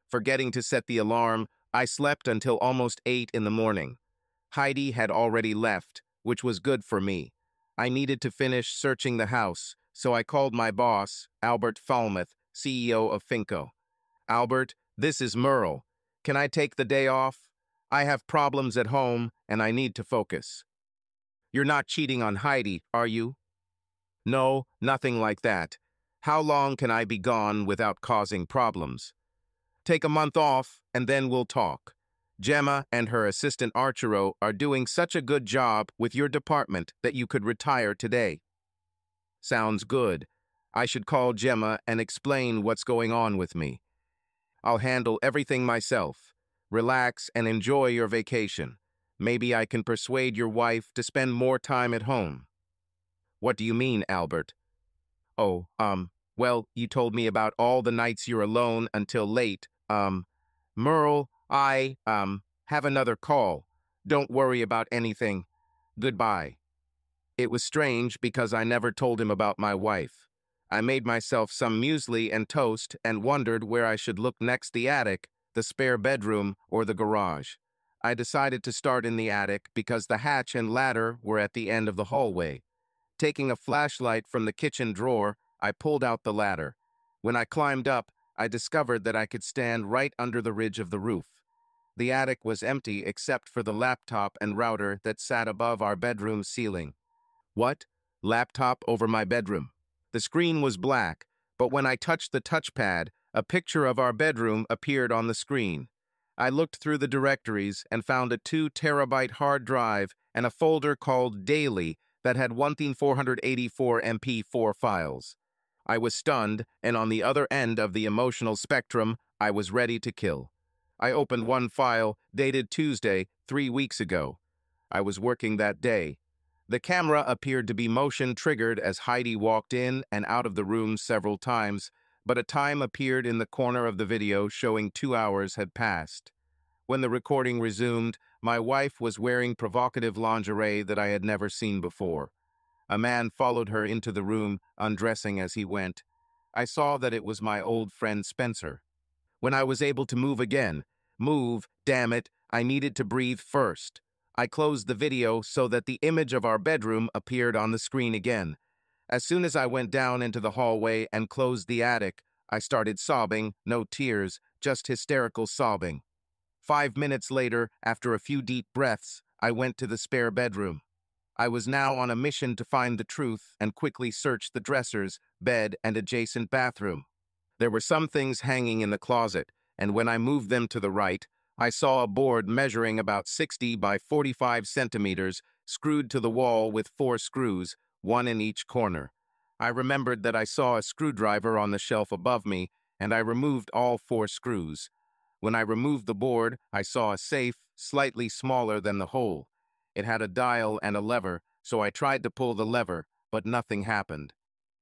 Forgetting to set the alarm, I slept until almost 8 in the morning. Heidi had already left, which was good for me. I needed to finish searching the house, so I called my boss, Albert Falmouth, CEO of Finco. Albert, this is Merle. Can I take the day off? I have problems at home, and I need to focus. You're not cheating on Heidi, are you? No, nothing like that. How long can I be gone without causing problems? Take a month off, and then we'll talk. Gemma and her assistant Archero are doing such a good job with your department that you could retire today. Sounds good. I should call Gemma and explain what's going on with me. I'll handle everything myself. Relax and enjoy your vacation. Maybe I can persuade your wife to spend more time at home. What do you mean, Albert? Oh, well, you told me about all the nights you're alone until late. Merle, I have another call. Don't worry about anything. Goodbye. It was strange because I never told him about my wife. I made myself some muesli and toast and wondered where I should look next: the attic, the spare bedroom, or the garage. I decided to start in the attic because the hatch and ladder were at the end of the hallway. Taking a flashlight from the kitchen drawer, I pulled out the ladder. When I climbed up, I discovered that I could stand right under the ridge of the roof. The attic was empty except for the laptop and router that sat above our bedroom ceiling. What? Laptop over my bedroom? The screen was black, but when I touched the touchpad, a picture of our bedroom appeared on the screen. I looked through the directories and found a 2-terabyte hard drive and a folder called Daily that had 1,484 MP4 files. I was stunned, and on the other end of the emotional spectrum, I was ready to kill. I opened one file, dated Tuesday, 3 weeks ago. I was working that day. The camera appeared to be motion-triggered as Heidi walked in and out of the room several times, but a time appeared in the corner of the video showing 2 hours had passed. When the recording resumed, my wife was wearing provocative lingerie that I had never seen before. A man followed her into the room, undressing as he went. I saw that it was my old friend Spencer. When I was able to move again, damn it, I needed to breathe first. I closed the video so that the image of our bedroom appeared on the screen again. As soon as I went down into the hallway and closed the attic, I started sobbing, no tears, just hysterical sobbing. 5 minutes later, after a few deep breaths, I went to the spare bedroom. I was now on a mission to find the truth and quickly searched the dressers, bed, and adjacent bathroom. There were some things hanging in the closet, and when I moved them to the right, I saw a board measuring about 60 by 45 centimeters screwed to the wall with 4 screws, one in each corner. I remembered that I saw a screwdriver on the shelf above me, and I removed all 4 screws. When I removed the board, I saw a safe, slightly smaller than the hole. It had a dial and a lever, so I tried to pull the lever, but nothing happened.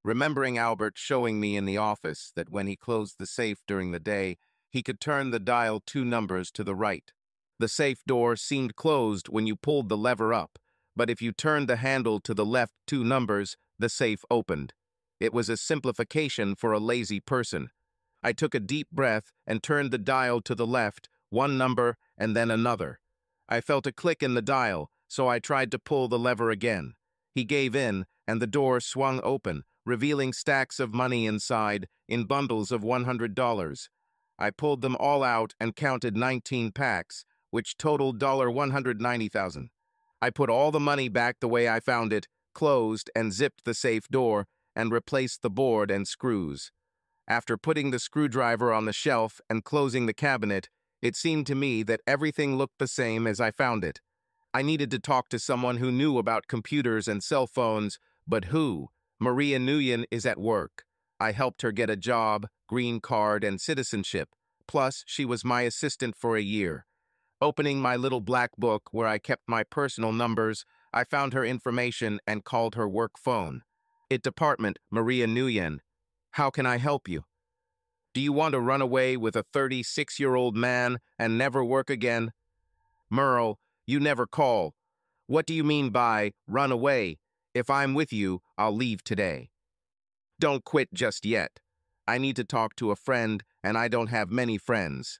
Remembering Albert showing me in the office that when he closed the safe during the day, he could turn the dial 2 numbers to the right. The safe door seemed closed when you pulled the lever up, but if you turned the handle to the left 2 numbers, the safe opened. It was a simplification for a lazy person. I took a deep breath and turned the dial to the left, 1 number, and then another. I felt a click in the dial, so I tried to pull the lever again. He gave in, and the door swung open, revealing stacks of money inside, in bundles of $100. I pulled them all out and counted 19 packs, which totaled $190,000. I put all the money back the way I found it, closed and zipped the safe door, and replaced the board and screws. After putting the screwdriver on the shelf and closing the cabinet, it seemed to me that everything looked the same as I found it. I needed to talk to someone who knew about computers and cell phones, but who? Maria Nguyen is at work. I helped her get a job, green card, and citizenship. Plus, she was my assistant for a year. Opening my little black book where I kept my personal numbers, I found her information and called her work phone. It Department, Maria Nguyen. How can I help you? Do you want to run away with a 36-year-old man and never work again? Merle, you never call. What do you mean by run away? If I'm with you, I'll leave today. Don't quit just yet. I need to talk to a friend and I don't have many friends.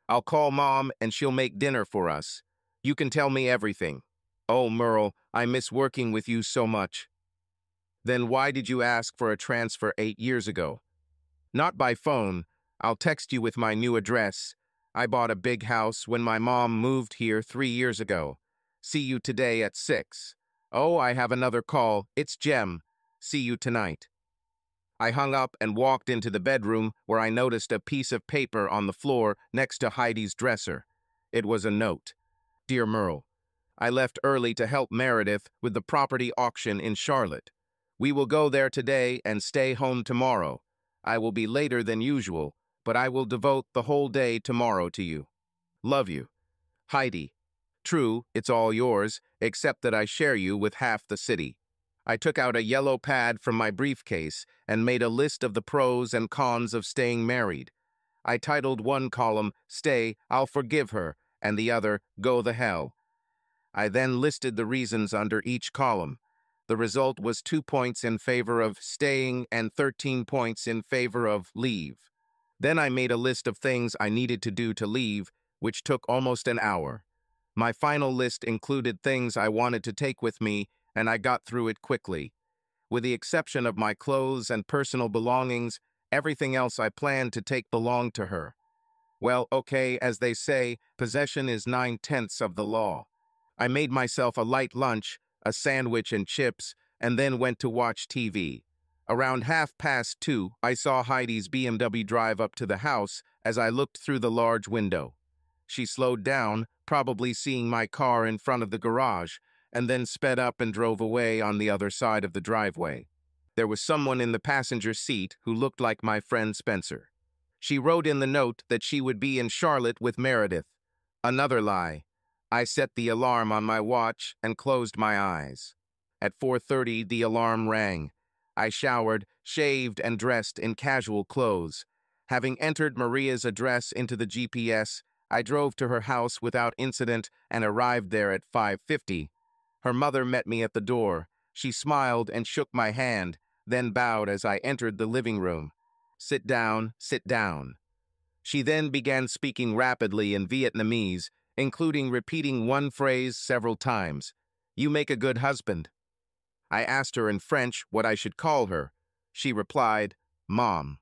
I'll call Mom and she'll make dinner for us. You can tell me everything. Oh, Merle, I miss working with you so much. Then why did you ask for a transfer 8 years ago? Not by phone. I'll text you with my new address. I bought a big house when my mom moved here 3 years ago. See you today at 6. Oh, I have another call. It's Jem. See you tonight. I hung up and walked into the bedroom where I noticed a piece of paper on the floor next to Heidi's dresser. It was a note. Dear Merle, I left early to help Meredith with the property auction in Charlotte. We will go there today and stay home tomorrow. I will be later than usual, but I will devote the whole day tomorrow to you. Love you. Heidi. True, it's all yours, except that I share you with half the city. I took out a yellow pad from my briefcase and made a list of the pros and cons of staying married. I titled one column, Stay, I'll Forgive Her, and the other, Go the Hell. I then listed the reasons under each column. The result was 2 points in favor of staying and 13 points in favor of leave. Then I made a list of things I needed to do to leave, which took almost an hour. My final list included things I wanted to take with me, and I got through it quickly. With the exception of my clothes and personal belongings, everything else I planned to take belonged to her. Well, okay, as they say, possession is 9/10 of the law. I made myself a light lunch, a sandwich and chips, and then went to watch TV. Around 2:30, I saw Heidi's BMW drive up to the house as I looked through the large window. She slowed down, probably seeing my car in front of the garage, and then sped up and drove away on the other side of the driveway. There was someone in the passenger seat who looked like my friend Spencer. She wrote in the note that she would be in Charlotte with Meredith. Another lie. I set the alarm on my watch and closed my eyes. At 4:30, the alarm rang. I showered, shaved, and dressed in casual clothes. Having entered Maria's address into the GPS, I drove to her house without incident and arrived there at 5:50. Her mother met me at the door. She smiled and shook my hand, then bowed as I entered the living room. Sit down, sit down. She then began speaking rapidly in Vietnamese, including repeating one phrase several times. You make a good husband. I asked her in French what I should call her. She replied, Mom.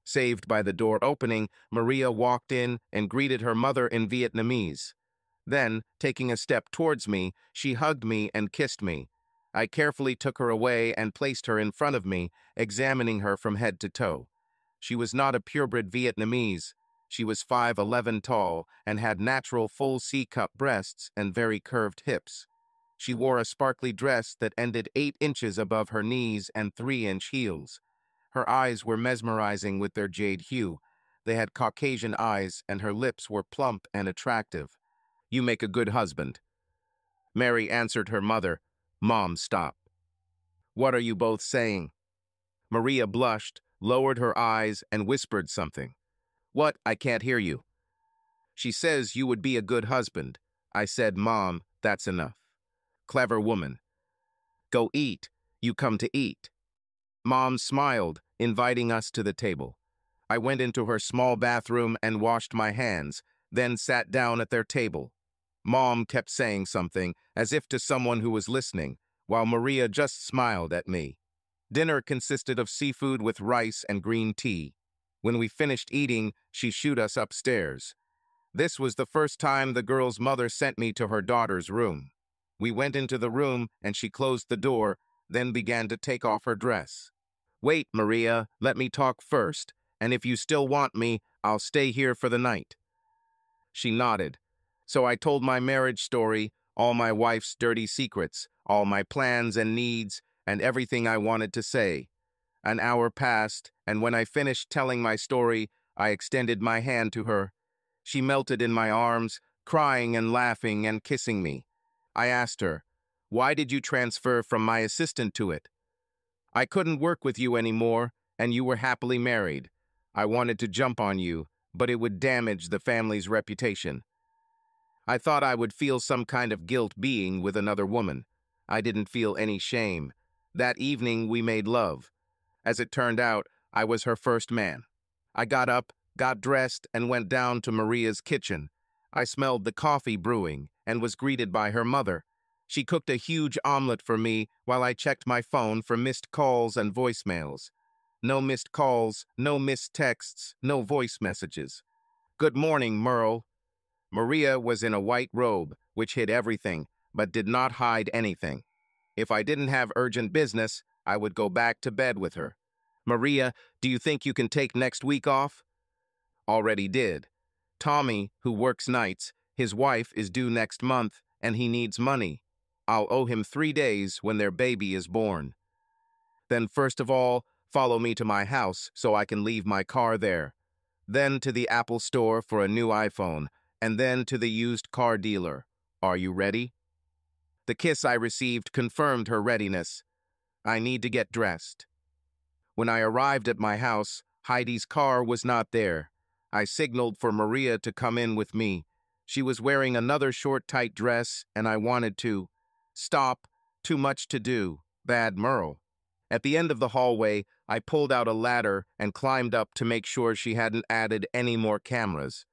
Saved by the door opening, Maria walked in and greeted her mother in Vietnamese. Then, taking a step towards me, she hugged me and kissed me. I carefully took her away and placed her in front of me, examining her from head to toe. She was not a purebred Vietnamese. She was 5'11" tall and had natural full C-cup breasts and very curved hips. She wore a sparkly dress that ended 8 inches above her knees and 3-inch heels. Her eyes were mesmerizing with their jade hue. They had Caucasian eyes, and her lips were plump and attractive. You make a good husband. Mary answered her mother. Mom, stop. What are you both saying? Maria blushed, lowered her eyes, and whispered something. What? I can't hear you. She says you would be a good husband. I said, Mom, that's enough. Clever woman. Go eat. You come to eat. Mom smiled, inviting us to the table. I went into her small bathroom and washed my hands, then sat down at their table. Mom kept saying something, as if to someone who was listening, while Maria just smiled at me. Dinner consisted of seafood with rice and green tea. When we finished eating, she shooed us upstairs. This was the first time the girl's mother sent me to her daughter's room. We went into the room and she closed the door, then began to take off her dress. Wait, Maria, let me talk first, and if you still want me, I'll stay here for the night. She nodded. So I told my marriage story, all my wife's dirty secrets, all my plans and needs, and everything I wanted to say. An hour passed, and when I finished telling my story, I extended my hand to her. She melted in my arms, crying and laughing and kissing me. I asked her, why did you transfer from my assistant to it? I couldn't work with you anymore, and you were happily married. I wanted to jump on you, but it would damage the family's reputation. I thought I would feel some kind of guilt being with another woman. I didn't feel any shame. That evening we made love. As it turned out, I was her first man. I got up, got dressed, and went down to Maria's kitchen. I smelled the coffee brewing and was greeted by her mother. She cooked a huge omelet for me while I checked my phone for missed calls and voicemails. No missed calls, no missed texts, no voice messages. Good morning, Merle. Maria was in a white robe, which hid everything, but did not hide anything. If I didn't have urgent business, I would go back to bed with her. Maria, do you think you can take next week off? Already did. Tommy, who works nights, his wife is due next month, and he needs money. I'll owe him 3 days when their baby is born. Then first of all, follow me to my house so I can leave my car there. Then to the Apple store for a new iPhone, and then to the used car dealer. Are you ready? The kiss I received confirmed her readiness. I need to get dressed. When I arrived at my house, Heidi's car was not there. I signaled for Maria to come in with me. She was wearing another short, tight dress, and I wanted to. Stop. Too much to do. Bad Merle. At the end of the hallway, I pulled out a ladder and climbed up to make sure she hadn't added any more cameras.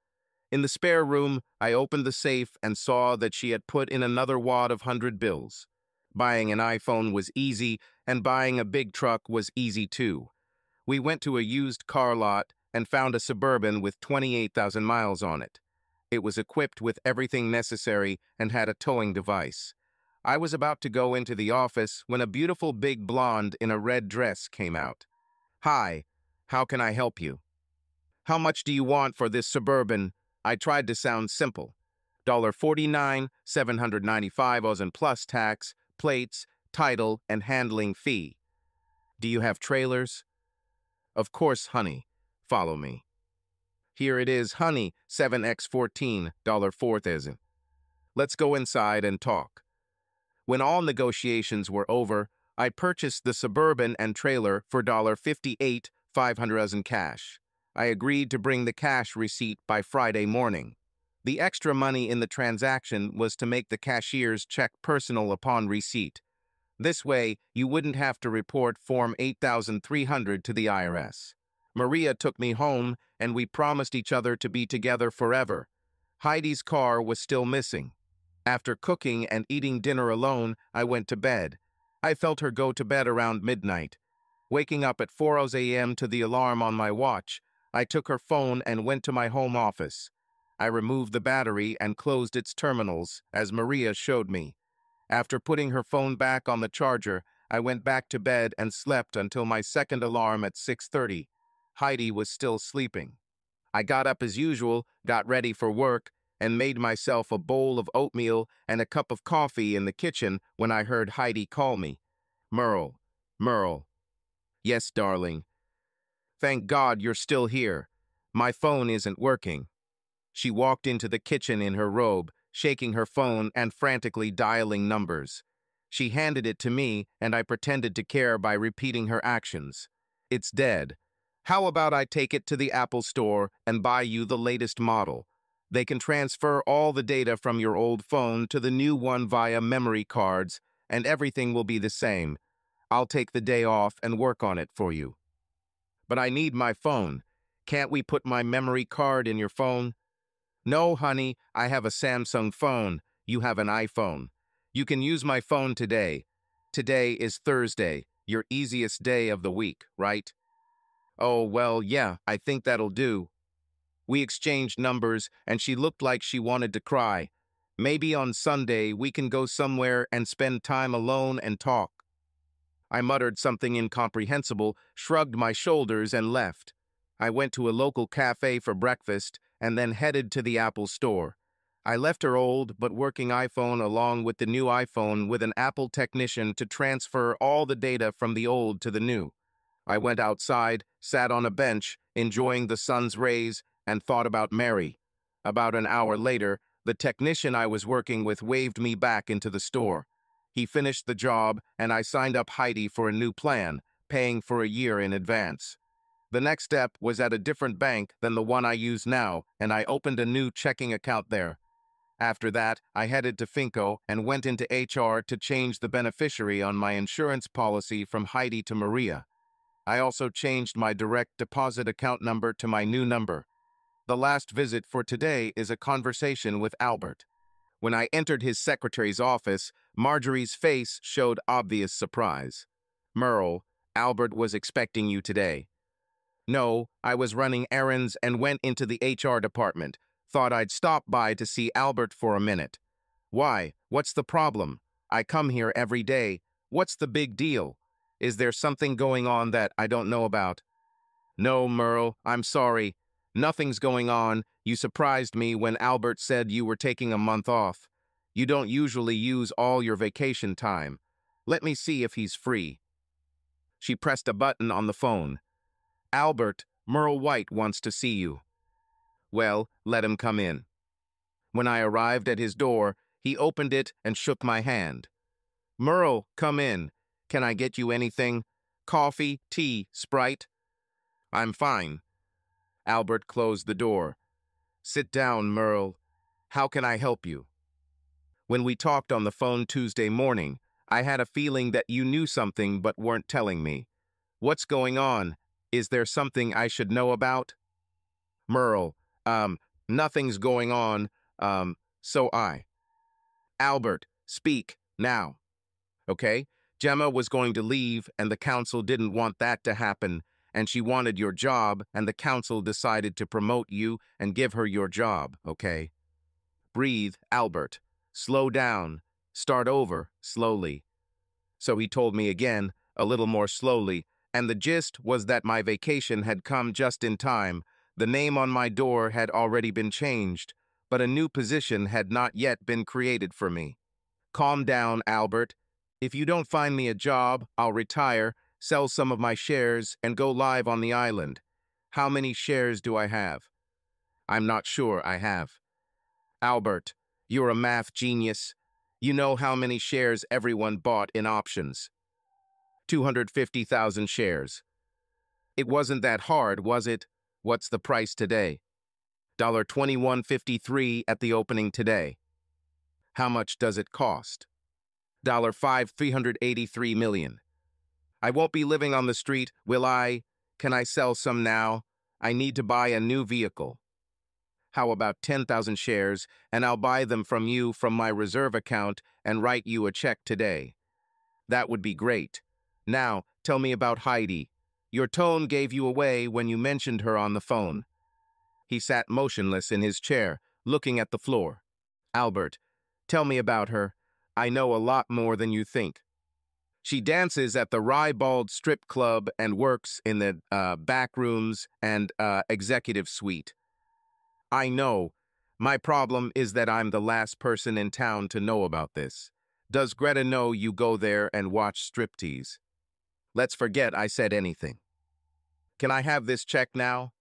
In the spare room, I opened the safe and saw that she had put in another wad of 100 bills. Buying an iPhone was easy, and buying a big truck was easy too. We went to a used car lot and found a Suburban with 28,000 miles on it. It was equipped with everything necessary and had a towing device. I was about to go into the office when a beautiful big blonde in a red dress came out. Hi, how can I help you? How much do you want for this Suburban? I tried to sound simple. $49, $795 and plus tax, plates, title, and handling fee. Do you have trailers? Of course, honey. Follow me. Here it is, honey, 7x14, $4,000. Let's go inside and talk. When all negotiations were over, I purchased the Suburban and trailer for $58, $500 in cash. I agreed to bring the cash receipt by Friday morning. The extra money in the transaction was to make the cashier's check personal upon receipt. This way, you wouldn't have to report Form 8300 to the IRS. Maria took me home, and we promised each other to be together forever. Heidi's car was still missing. After cooking and eating dinner alone, I went to bed. I felt her go to bed around midnight. Waking up at 4 a.m. to the alarm on my watch, I took her phone and went to my home office. I removed the battery and closed its terminals, as Maria showed me. After putting her phone back on the charger, I went back to bed and slept until my second alarm at 6:30. Heidi was still sleeping. I got up as usual, got ready for work, and made myself a bowl of oatmeal and a cup of coffee in the kitchen when I heard Heidi call me. Merle. Yes, darling. Thank God you're still here. My phone isn't working. She walked into the kitchen in her robe, shaking her phone and frantically dialing numbers. She handed it to me, and I pretended to care by repeating her actions. It's dead. How about I take it to the Apple store and buy you the latest model? They can transfer all the data from your old phone to the new one via memory cards, and everything will be the same. I'll take the day off and work on it for you. But I need my phone. Can't we put my memory card in your phone? No, honey, I have a Samsung phone. You have an iPhone. You can use my phone today. Today is Thursday, your easiest day of the week, right? Oh, well, yeah, I think that'll do. We exchanged numbers, and she looked like she wanted to cry. Maybe on Sunday we can go somewhere and spend time alone and talk. I muttered something incomprehensible, shrugged my shoulders, and left. I went to a local cafe for breakfast and then headed to the Apple store. I left her old but working iPhone along with the new iPhone with an Apple technician to transfer all the data from the old to the new. I went outside, sat on a bench, enjoying the sun's rays, and thought about Mary. About an hour later, the technician I was working with waved me back into the store. He finished the job, and I signed up Heidi for a new plan, paying for a year in advance. The next step was at a different bank than the one I use now, and I opened a new checking account there. After that, I headed to Finco and went into HR to change the beneficiary on my insurance policy from Heidi to Maria. I also changed my direct deposit account number to my new number. The last visit for today is a conversation with Albert. When I entered his secretary's office, Marjorie's face showed obvious surprise. Merle, Albert was expecting you today. No, I was running errands and went into the HR department. Thought I'd stop by to see Albert for a minute. Why? What's the problem? I come here every day. What's the big deal? Is there something going on that I don't know about? No, Merle, I'm sorry. Nothing's going on. You surprised me when Albert said you were taking a month off. You don't usually use all your vacation time. Let me see if he's free. She pressed a button on the phone. Albert, Merle White wants to see you. Well, let him come in. When I arrived at his door, he opened it and shook my hand. Merle, come in. Can I get you anything? Coffee, tea, Sprite? I'm fine. Albert closed the door. Sit down, Merle. How can I help you? When we talked on the phone Tuesday morning, I had a feeling that you knew something but weren't telling me. What's going on? Is there something I should know about? Merle, nothing's going on, Albert, speak, now. Okay? Gemma was going to leave, and the council didn't want that to happen, and she wanted your job, and the council decided to promote you and give her your job, okay? Breathe, Albert. Slow down. Start over, slowly. So he told me again, a little more slowly, and the gist was that my vacation had come just in time. The name on my door had already been changed, but a new position had not yet been created for me. Calm down, Albert. If you don't find me a job, I'll retire, sell some of my shares, and go live on the island. How many shares do I have? I'm not sure I have. Albert, you're a math genius. You know how many shares everyone bought in options. 250,000 shares. It wasn't that hard, was it? What's the price today? $21.53 at the opening today. How much does it cost? $383 million. I won't be living on the street, will I? Can I sell some now? I need to buy a new vehicle. How about 10,000 shares, and I'll buy them from you from my reserve account and write you a check today. That would be great. Now, tell me about Heidi. Your tone gave you away when you mentioned her on the phone. He sat motionless in his chair, looking at the floor. Albert, tell me about her. I know a lot more than you think. She dances at the Ribald Strip Club and works in the back rooms and executive suite. I know. My problem is that I'm the last person in town to know about this. Does Greta know you go there and watch striptease? Let's forget I said anything. Can I have this check now?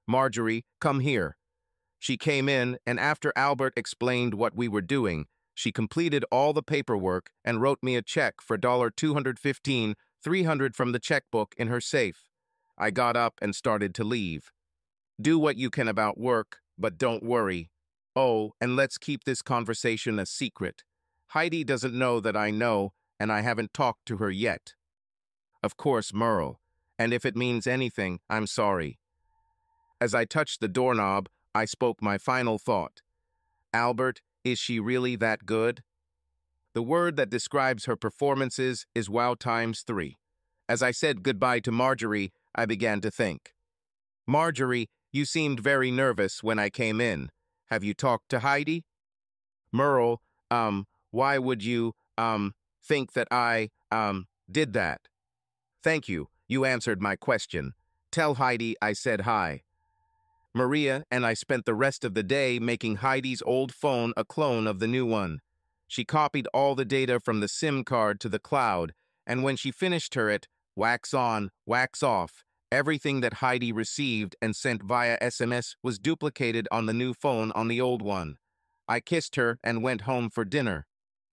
Marjorie, come here. She came in, and after Albert explained what we were doing, she completed all the paperwork and wrote me a check for $215, $300 from the checkbook in her safe. I got up and started to leave. Do what you can about work, but don't worry. Oh, and let's keep this conversation a secret. Heidi doesn't know that I know, and I haven't talked to her yet. Of course, Merle. And if it means anything, I'm sorry. As I touched the doorknob, I spoke my final thought. Albert, is she really that good? The word that describes her performances is wow times 3. As I said goodbye to Marjorie, I began to think. Marjorie, you seemed very nervous when I came in. Have you talked to Heidi? Merle, why would you, think that I, did that? Thank you. You answered my question. Tell Heidi I said hi. Maria and I spent the rest of the day making Heidi's old phone a clone of the new one. She copied all the data from the SIM card to the cloud, and when she finished it, wax on, wax off, everything that Heidi received and sent via SMS was duplicated on the new phone on the old one. I kissed her and went home for dinner.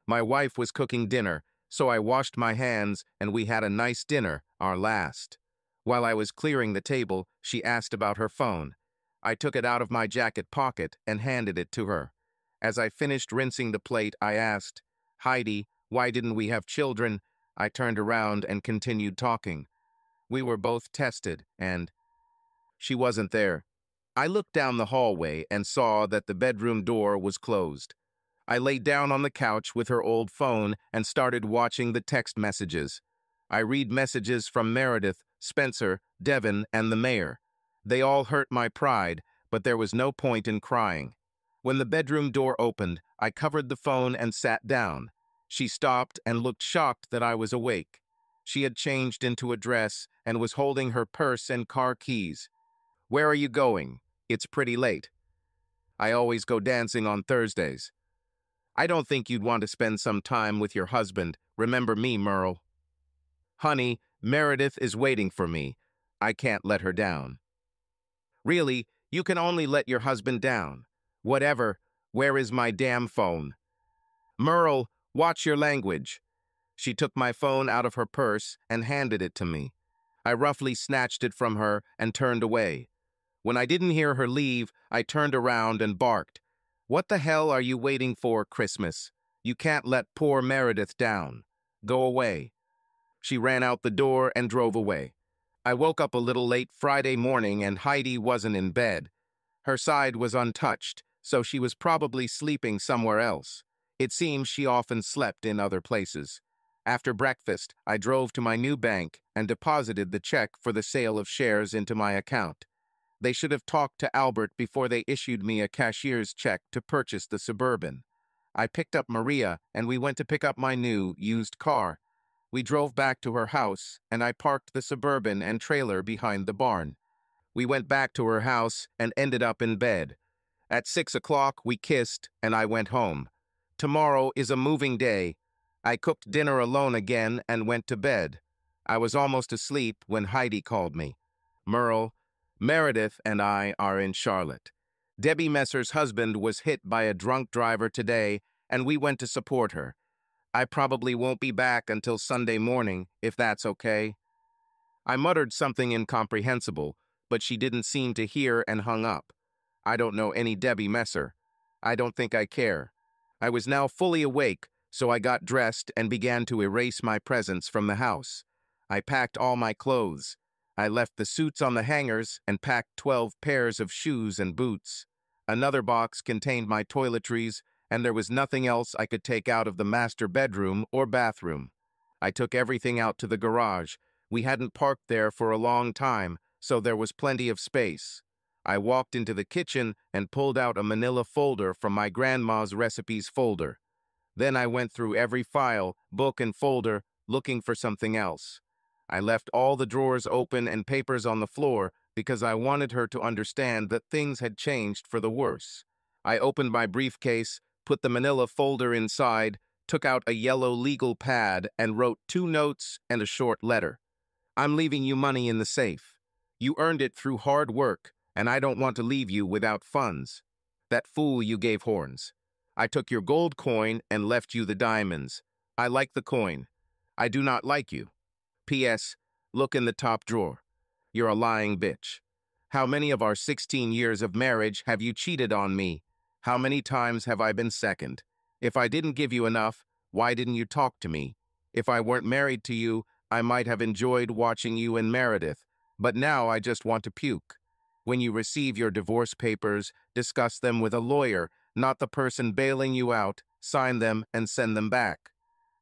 My wife was cooking dinner, so I washed my hands and we had a nice dinner, our last. While I was clearing the table, she asked about her phone. I took it out of my jacket pocket and handed it to her. As I finished rinsing the plate, I asked, Heidi, why didn't we have children? I turned around and continued talking. We were both tested, and she wasn't there. I looked down the hallway and saw that the bedroom door was closed. I lay down on the couch with her old phone and started watching the text messages. I read messages from Meredith, Spencer, Devin, and the mayor. They all hurt my pride, but there was no point in crying. When the bedroom door opened, I covered the phone and sat down. She stopped and looked shocked that I was awake. She had changed into a dress and was holding her purse and car keys. "Where are you going? It's pretty late." "I always go dancing on Thursdays." "I don't think you'd want to spend some time with your husband. Remember me, Merle." "Honey, Meredith is waiting for me. I can't let her down." "Really, you can only let your husband down. Whatever, where is my damn phone?" "Merle, watch your language." She took my phone out of her purse and handed it to me. I roughly snatched it from her and turned away. When I didn't hear her leave, I turned around and barked, "What the hell are you waiting for, Christmas? You can't let poor Meredith down. Go away." She ran out the door and drove away. I woke up a little late Friday morning and Heidi wasn't in bed. Her side was untouched, so she was probably sleeping somewhere else. It seems she often slept in other places. After breakfast, I drove to my new bank and deposited the check for the sale of shares into my account. They should have talked to Albert before they issued me a cashier's check to purchase the Suburban. I picked up Maria and we went to pick up my new, used car. We drove back to her house and I parked the Suburban and trailer behind the barn. We went back to her house and ended up in bed. At 6 o'clock, we kissed and I went home. Tomorrow is a moving day. I cooked dinner alone again and went to bed. I was almost asleep when Heidi called me. "Merle, Meredith and I are in Charlotte. Debbie Messer's husband was hit by a drunk driver today, and we went to support her. I probably won't be back until Sunday morning, if that's okay." I muttered something incomprehensible, but she didn't seem to hear and hung up. I don't know any Debbie Messer. I don't think I care. I was now fully awake, so I got dressed and began to erase my presence from the house. I packed all my clothes. I left the suits on the hangers and packed 12 pairs of shoes and boots. Another box contained my toiletries, and there was nothing else I could take out of the master bedroom or bathroom. I took everything out to the garage. We hadn't parked there for a long time, so there was plenty of space. I walked into the kitchen and pulled out a manila folder from my grandma's recipes folder. Then I went through every file, book, and folder, looking for something else. I left all the drawers open and papers on the floor because I wanted her to understand that things had changed for the worse. I opened my briefcase, put the manila folder inside, took out a yellow legal pad, and wrote 2 notes and a short letter. "I'm leaving you money in the safe. You earned it through hard work, and I don't want to leave you without funds. That fool you gave horns. I took your gold coin and left you the diamonds. I like the coin. I do not like you. P.S. Look in the top drawer. You're a lying bitch. How many of our 16 years of marriage have you cheated on me? How many times have I been second? If I didn't give you enough, why didn't you talk to me? If I weren't married to you, I might have enjoyed watching you and Meredith, but now I just want to puke. When you receive your divorce papers, discuss them with a lawyer, not the person bailing you out. Sign them and send them back.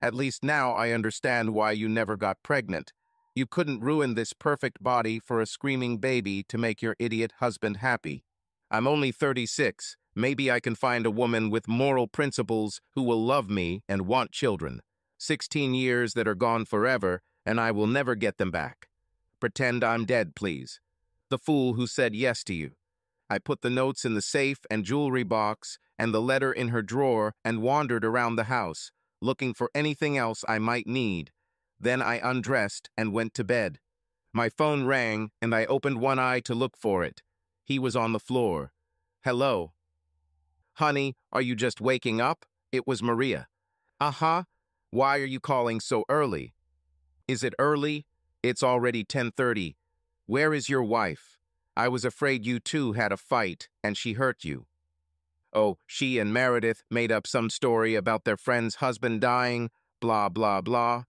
At least now I understand why you never got pregnant. You couldn't ruin this perfect body for a screaming baby to make your idiot husband happy. I'm only 36. Maybe I can find a woman with moral principles who will love me and want children. 16 years that are gone forever, and I will never get them back. Pretend I'm dead, please. The fool who said yes to you. I put the notes in the safe and jewelry box and the letter in her drawer and wandered around the house, looking for anything else I might need. Then I undressed and went to bed. My phone rang and I opened one eye to look for it. He was on the floor. "Hello." "Honey, are you just waking up?" It was Maria. "Uh-huh. Why are you calling so early?" "Is it early? It's already 10:30. Where is your wife? I was afraid you two had a fight and she hurt you." "Oh, she and Meredith made up some story about their friend's husband dying, blah, blah, blah.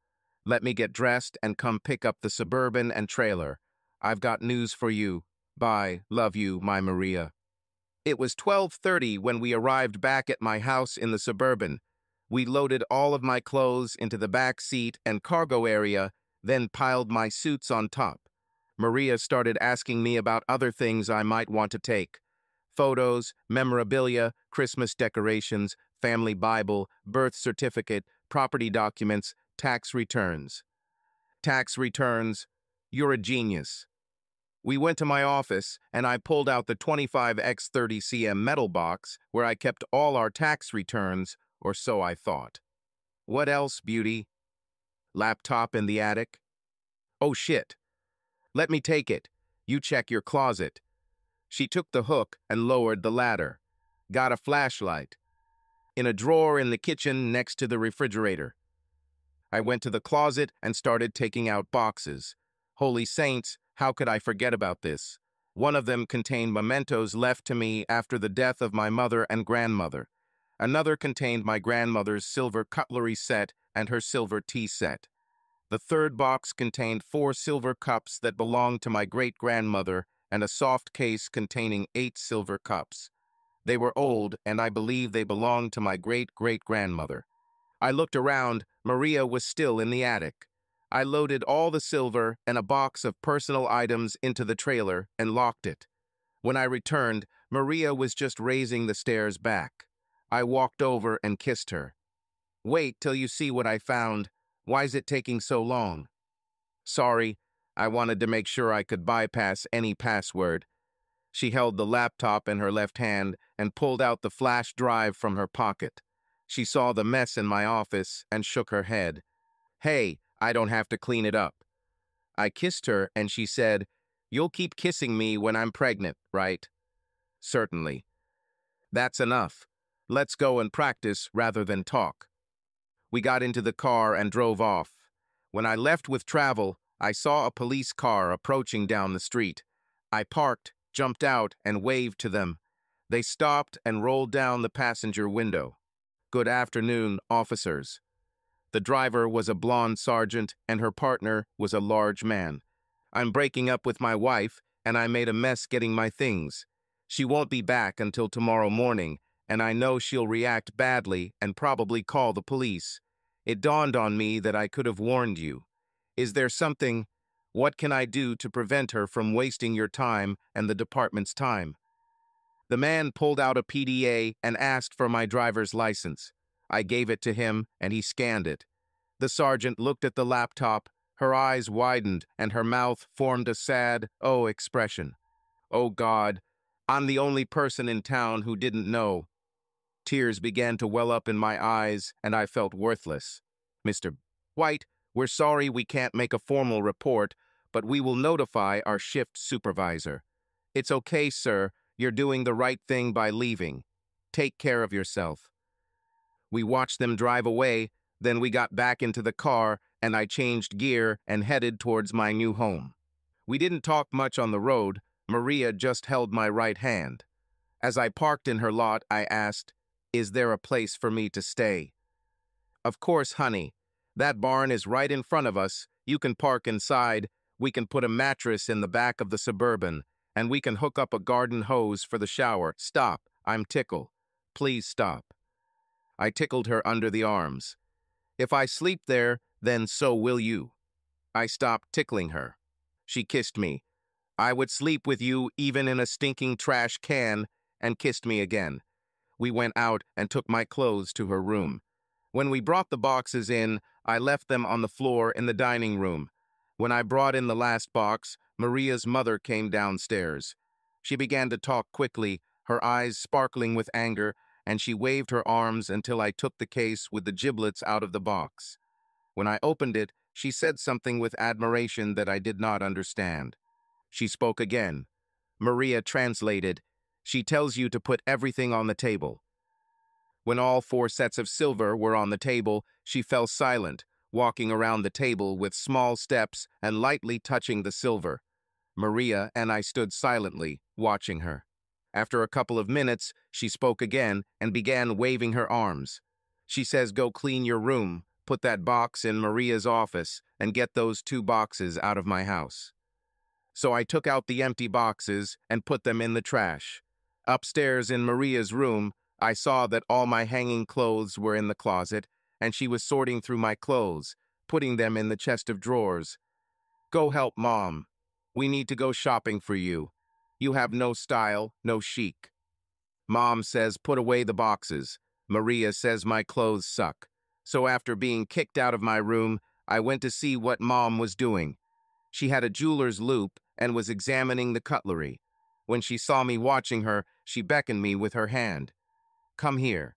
Let me get dressed and come pick up the Suburban and trailer. I've got news for you. Bye. Love you, my Maria. It was 12:30 when we arrived back at my house in the Suburban. We loaded all of my clothes into the back seat and cargo area, then piled my suits on top. Maria started asking me about other things I might want to take. Photos, memorabilia, Christmas decorations, family Bible, birth certificate, property documents, tax returns. Tax returns. You're a genius. We went to my office, and I pulled out the 25x30 cm metal box where I kept all our tax returns, or so I thought. What else, beauty? Laptop in the attic? Oh, shit. Let me take it. You check your closet. She took the hook and lowered the ladder. Got a flashlight. In a drawer in the kitchen next to the refrigerator. I went to the closet and started taking out boxes. Holy saints, how could I forget about this? One of them contained mementos left to me after the death of my mother and grandmother. Another contained my grandmother's silver cutlery set and her silver tea set. The third box contained 4 silver cups that belonged to my great-grandmother and a soft case containing 8 silver cups. They were old, and I believe they belonged to my great-great-grandmother. I looked around. Maria was still in the attic. I loaded all the silver and a box of personal items into the trailer and locked it. When I returned, Maria was just raising the stairs back. I walked over and kissed her. Wait till you see what I found. Why's it taking so long? Sorry, I wanted to make sure I could bypass any password. She held the laptop in her left hand and pulled out the flash drive from her pocket. She saw the mess in my office and shook her head. Hey, I don't have to clean it up. I kissed her and she said, "You'll keep kissing me when I'm pregnant, right?" Certainly. That's enough. Let's go and practice rather than talk. We got into the car and drove off. When I left with travel, I saw a police car approaching down the street. I parked, jumped out, and waved to them. They stopped and rolled down the passenger window. Good afternoon, officers. The driver was a blonde sergeant, and her partner was a large man. I'm breaking up with my wife, and I made a mess getting my things. She won't be back until tomorrow morning, and I know she'll react badly and probably call the police. It dawned on me that I could have warned you. Is there something? What can I do to prevent her from wasting your time and the department's time? The man pulled out a PDA and asked for my driver's license. I gave it to him, and he scanned it. The sergeant looked at the laptop. Her eyes widened, and her mouth formed a sad, "oh" expression. Oh, God, I'm the only person in town who didn't know. Tears began to well up in my eyes, and I felt worthless. Mr. White, we're sorry we can't make a formal report, but we will notify our shift supervisor. It's okay, sir. You're doing the right thing by leaving. Take care of yourself. We watched them drive away, then we got back into the car, and I changed gear and headed towards my new home. We didn't talk much on the road. Maria just held my right hand. As I parked in her lot, I asked, "Is there a place for me to stay?" "Of course, honey. That barn is right in front of us. You can park inside. We can put a mattress in the back of the Suburban, and we can hook up a garden hose for the shower." "Stop. I'm tickled. Please stop." I tickled her under the arms. "If I sleep there, then so will you." I stopped tickling her. She kissed me. "I would sleep with you even in a stinking trash can," and kissed me again. We went out and took my clothes to her room. When we brought the boxes in, I left them on the floor in the dining room. When I brought in the last box, Maria's mother came downstairs. She began to talk quickly, her eyes sparkling with anger, and she waved her arms until I took the case with the giblets out of the box. When I opened it, she said something with admiration that I did not understand. She spoke again. Maria translated, "She tells you to put everything on the table." When all 4 sets of silver were on the table, she fell silent, walking around the table with small steps and lightly touching the silver. Maria and I stood silently, watching her. After a couple of minutes, she spoke again and began waving her arms. She says, "Go clean your room. put that box in Maria's office and get those 2 boxes out of my house. So I took out the empty boxes and put them in the trash. Upstairs in Maria's room, I saw that all my hanging clothes were in the closet, and she was sorting through my clothes, putting them in the chest of drawers. Go help Mom. We need to go shopping for you. You have no style, no chic. Mom says put away the boxes. Maria says my clothes suck. So after being kicked out of my room, I went to see what Mom was doing. She had a jeweler's loupe and was examining the cutlery. When she saw me watching her, she beckoned me with her hand. Come here.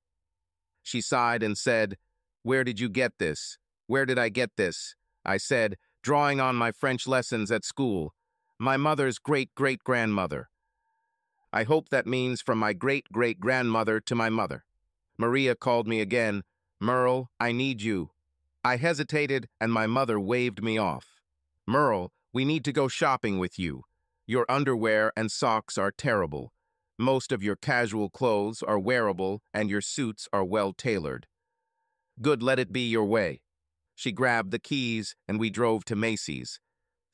She sighed and said, Where did you get this? Where did I get this? I said, drawing on my French lessons at school. My mother's great-great-grandmother. I hope that means from my great-great-grandmother to my mother. Maria called me again. Merle, I need you. I hesitated, and my mother waved me off. Merle, we need to go shopping with you. Your underwear and socks are terrible. Most of your casual clothes are wearable, and your suits are well-tailored. Good, let it be your way. She grabbed the keys, and we drove to Macy's.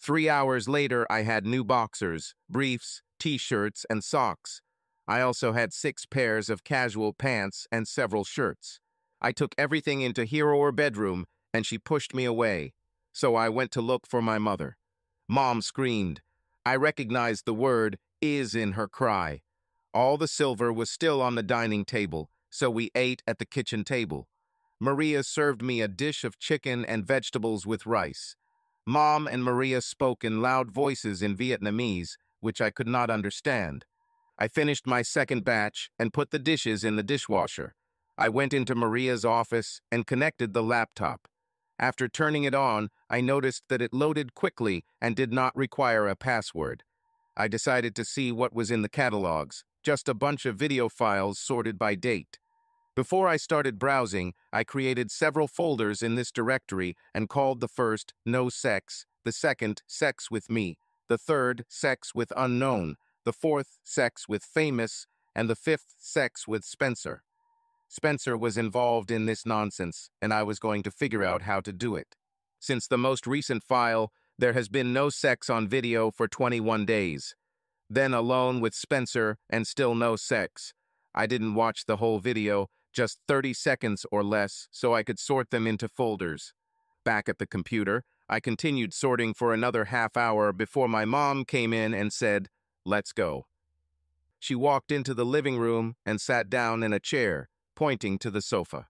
3 hours later, I had new boxers, briefs, t-shirts, and socks. I also had 6 pairs of casual pants and several shirts. I took everything into her bedroom, and she pushed me away. So I went to look for my mother. Mom screamed. I recognized the word "is" in her cry. All the silver was still on the dining table, so we ate at the kitchen table. Maria served me a dish of chicken and vegetables with rice. Mom and Maria spoke in loud voices in Vietnamese, which I could not understand. I finished my second batch and put the dishes in the dishwasher. I went into Maria's office and connected the laptop. After turning it on, I noticed that it loaded quickly and did not require a password. I decided to see what was in the catalogs, just a bunch of video files sorted by date. Before I started browsing, I created several folders in this directory and called the first No Sex, the second Sex with Me, the third Sex with Unknown, the fourth Sex with Famous, and the fifth Sex with Spencer. Spencer was involved in this nonsense, and I was going to figure out how to do it. Since the most recent file, there has been no sex on video for 21 days. Then alone with Spencer and still no sex. I didn't watch the whole video, just 30 seconds or less, so I could sort them into folders. Back at the computer, I continued sorting for another half hour before my mom came in and said, "Let's go." She walked into the living room and sat down in a chair, pointing to the sofa.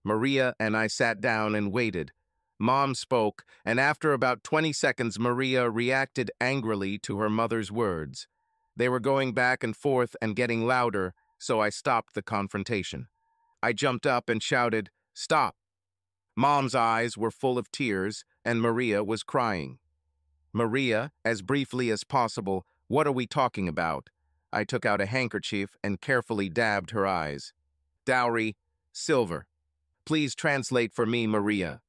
Maria and I sat down and waited. Mom spoke, and after about 20 seconds, Maria reacted angrily to her mother's words. They were going back and forth and getting louder, so I stopped the confrontation. I jumped up and shouted, "Stop!" Mom's eyes were full of tears, and Maria was crying. "Maria, as briefly as possible, what are we talking about?" I took out a handkerchief and carefully dabbed her eyes. "Dowry, silver. Please translate for me, Maria."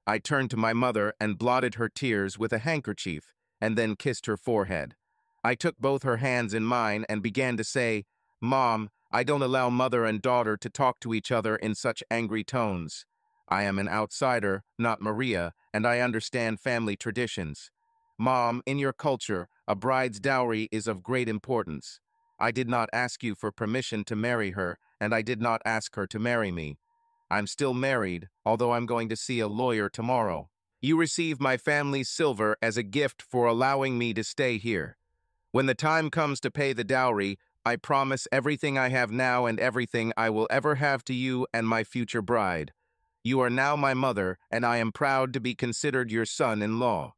I turned to my mother and blotted her tears with a handkerchief, and then kissed her forehead. I took both her hands in mine and began to say, "Mom, I don't allow mother and daughter to talk to each other in such angry tones. I am an outsider, not Maria, and I understand family traditions. Mom, in your culture, a bride's dowry is of great importance. I did not ask you for permission to marry her, and I did not ask her to marry me. I'm still married, although I'm going to see a lawyer tomorrow. You receive my family's silver as a gift for allowing me to stay here. When the time comes to pay the dowry, I promise everything I have now and everything I will ever have to you and my future bride. You are now my mother, and I am proud to be considered your son-in-law."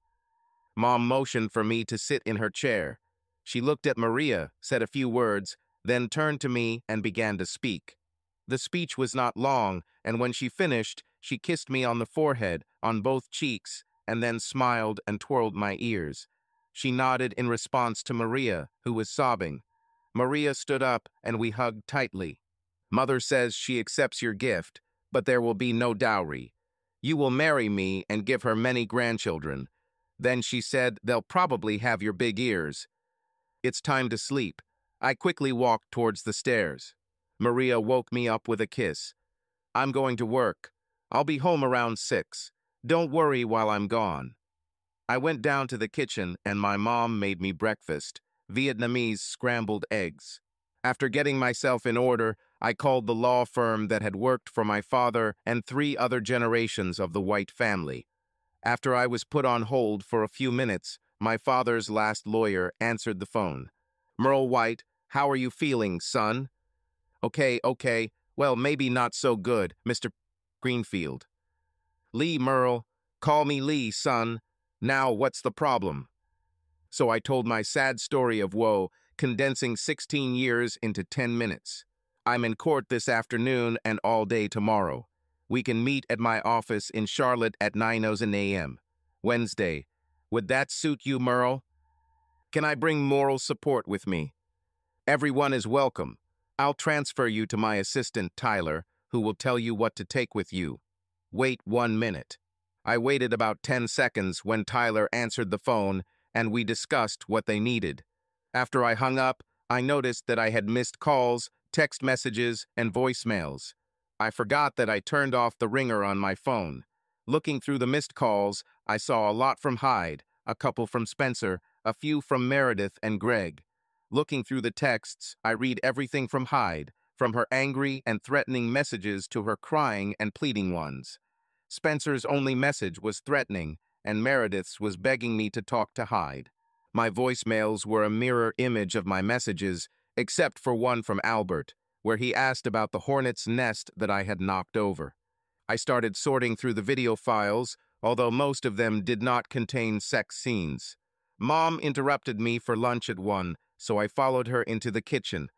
Mom motioned for me to sit in her chair. She looked at Maria, said a few words, then turned to me and began to speak. The speech was not long, and when she finished, she kissed me on the forehead, on both cheeks, and then smiled and twirled my ears. She nodded in response to Maria, who was sobbing. Maria stood up, and we hugged tightly. "Mother says she accepts your gift, but there will be no dowry. You will marry me and give her many grandchildren. Then she said they'll probably have your big ears. It's time to sleep." I quickly walked towards the stairs. Maria woke me up with a kiss. "I'm going to work. I'll be home around 6. Don't worry while I'm gone. I went down to the kitchen and my mom made me breakfast, Vietnamese scrambled eggs. After getting myself in order, I called the law firm that had worked for my father and 3 other generations of the White family. After I was put on hold for a few minutes, my father's last lawyer answered the phone. "Merle White, how are you feeling, son?" Okay. Well, maybe not so good, Mr. Greenfield." "Lee, Merle. Call me Lee, son. Now, what's the problem?" So I told my sad story of woe, condensing 16 years into 10 minutes. "I'm in court this afternoon and all day tomorrow. We can meet at my office in Charlotte at 9:00 a.m. Wednesday. Would that suit you, Merle? Can I bring moral support with me? Everyone is welcome. I'll transfer you to my assistant, Tyler, who will tell you what to take with you. Wait 1 minute." I waited about 10 seconds when Tyler answered the phone and we discussed what they needed. After I hung up, I noticed that I had missed calls, text messages, and voicemails. I forgot that I turned off the ringer on my phone. Looking through the missed calls, I saw a lot from Hyde, a couple from Spencer, a few from Meredith and Greg. Looking through the texts, I read everything from Hyde, from her angry and threatening messages to her crying and pleading ones. Spencer's only message was threatening, and Meredith's was begging me to talk to Hyde. My voicemails were a mirror image of my messages, except for one from Albert, where he asked about the hornet's nest that I had knocked over. I started sorting through the video files, although most of them did not contain sex scenes. Mom interrupted me for lunch at 1, so I followed her into the kitchen.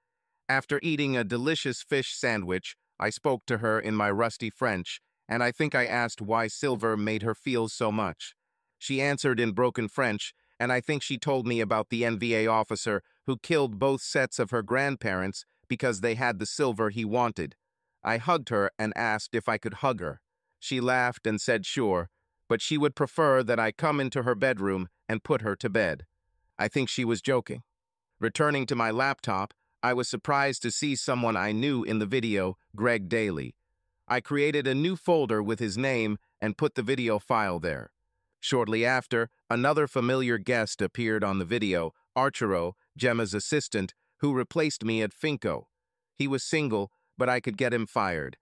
After eating a delicious fish sandwich, I spoke to her in my rusty French, and I think I asked why silver made her feel so much. She answered in broken French, and I think she told me about the NVA officer who killed both sets of her grandparents because they had the silver he wanted. I hugged her and asked if I could hug her. She laughed and said sure, but she would prefer that I come into her bedroom and put her to bed. I think she was joking. Returning to my laptop, I was surprised to see someone I knew in the video, Greg Daly. I created a new folder with his name and put the video file there. Shortly after, another familiar guest appeared on the video, Archero, Gemma's assistant, who replaced me at Finco. He was single, but I could get him fired.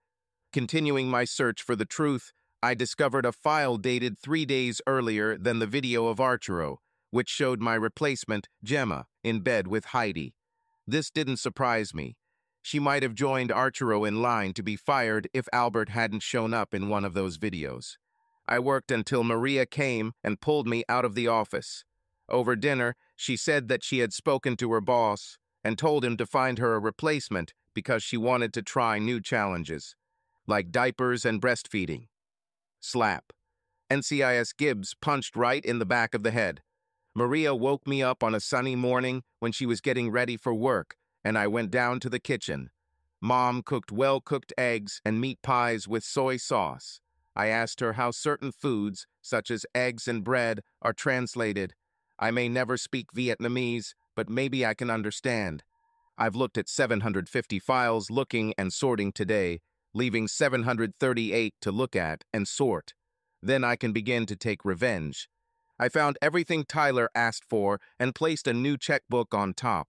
Continuing my search for the truth, I discovered a file dated 3 days earlier than the video of Archero, which showed my replacement, Gemma, in bed with Heidi. This didn't surprise me. She might have joined Archero in line to be fired if Albert hadn't shown up in one of those videos. I worked until Maria came and pulled me out of the office. Over dinner, she said that she had spoken to her boss and told him to find her a replacement because she wanted to try new challenges, like diapers and breastfeeding. Slap. NCIS Gibbs punched right in the back of the head. Maria woke me up on a sunny morning when she was getting ready for work, and I went down to the kitchen. Mom cooked well-cooked eggs and meat pies with soy sauce. I asked her how certain foods, such as eggs and bread, are translated. I may never speak Vietnamese, but maybe I can understand. I've looked at 750 files looking and sorting today, leaving 738 to look at and sort. Then I can begin to take revenge. I found everything Tyler asked for and placed a new checkbook on top.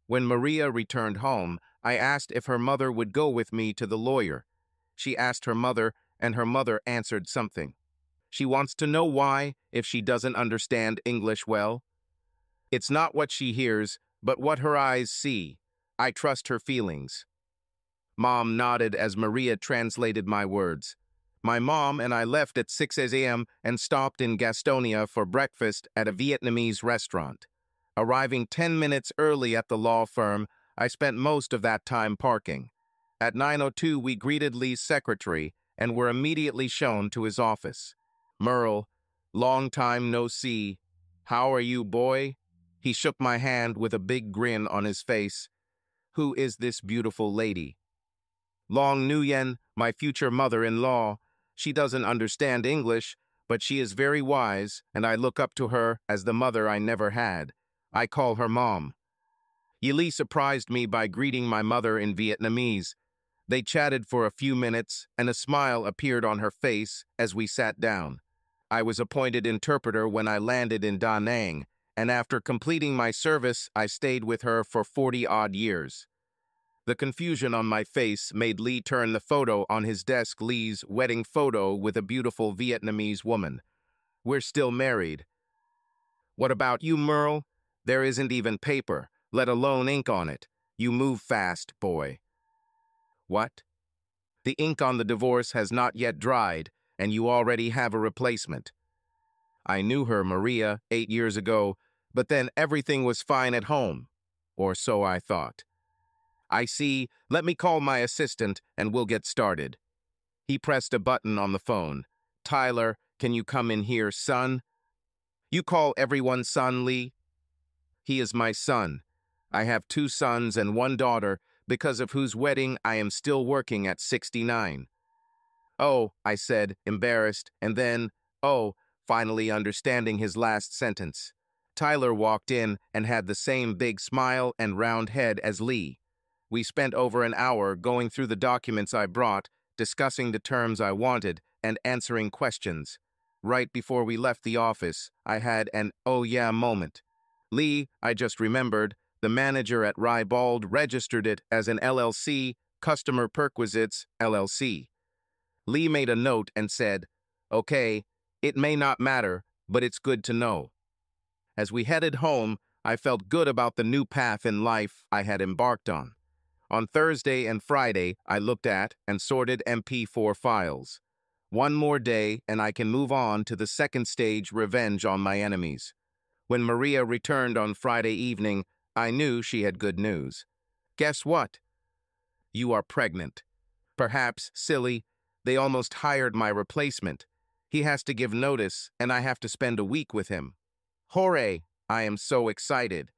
When Maria returned home, I asked if her mother would go with me to the lawyer. She asked her mother, and her mother answered something. She wants to know why, if she doesn't understand English well. It's not what she hears, but what her eyes see. I trust her feelings. Mom nodded as Maria translated my words. My mom and I left at 6 a.m. and stopped in Gastonia for breakfast at a Vietnamese restaurant. Arriving 10 minutes early at the law firm, I spent most of that time parking. At 9:02, we greeted Lee's secretary and were immediately shown to his office. "Merle, long time no see. How are you, boy?" He shook my hand with a big grin on his face. "Who is this beautiful lady?" "Long Nguyen, my future mother-in-law. She doesn't understand English, but she is very wise, and I look up to her as the mother I never had. I call her Mom." Yili surprised me by greeting my mother in Vietnamese. They chatted for a few minutes, and a smile appeared on her face as we sat down. I was appointed interpreter when I landed in Da Nang, and after completing my service, I stayed with her for 40-odd years. The confusion on my face made Lee turn the photo on his desk, Lee's wedding photo with a beautiful Vietnamese woman. We're still married. What about you, Merle? There isn't even paper, let alone ink on it. You move fast, boy. What? The ink on the divorce has not yet dried, and you already have a replacement. I knew her, Maria, 8 years ago, but then everything was fine at home. Or so I thought. I see. Let me call my assistant, and we'll get started. He pressed a button on the phone. Tyler, can you come in here, son? You call everyone son, Lee? He is my son. I have 2 sons and 1 daughter, because of whose wedding I am still working at 69. Oh, I said, embarrassed, and then, oh, finally understanding his last sentence. Tyler walked in and had the same big smile and round head as Lee. We spent over an hour going through the documents I brought, discussing the terms I wanted, and answering questions. Right before we left the office, I had an oh yeah moment. Lee, I just remembered, the manager at Rybald registered it as an LLC, Customer Perquisites, LLC. Lee made a note and said, okay, it may not matter, but it's good to know. As we headed home, I felt good about the new path in life I had embarked on. On Thursday and Friday, I looked at and sorted MP4 files. One more day, and I can move on to the second stage, revenge on my enemies. When Maria returned on Friday evening, I knew she had good news. Guess what? You are pregnant. Perhaps, silly, they almost hired my replacement. He has to give notice, and I have to spend a week with him. Hooray! I am so excited.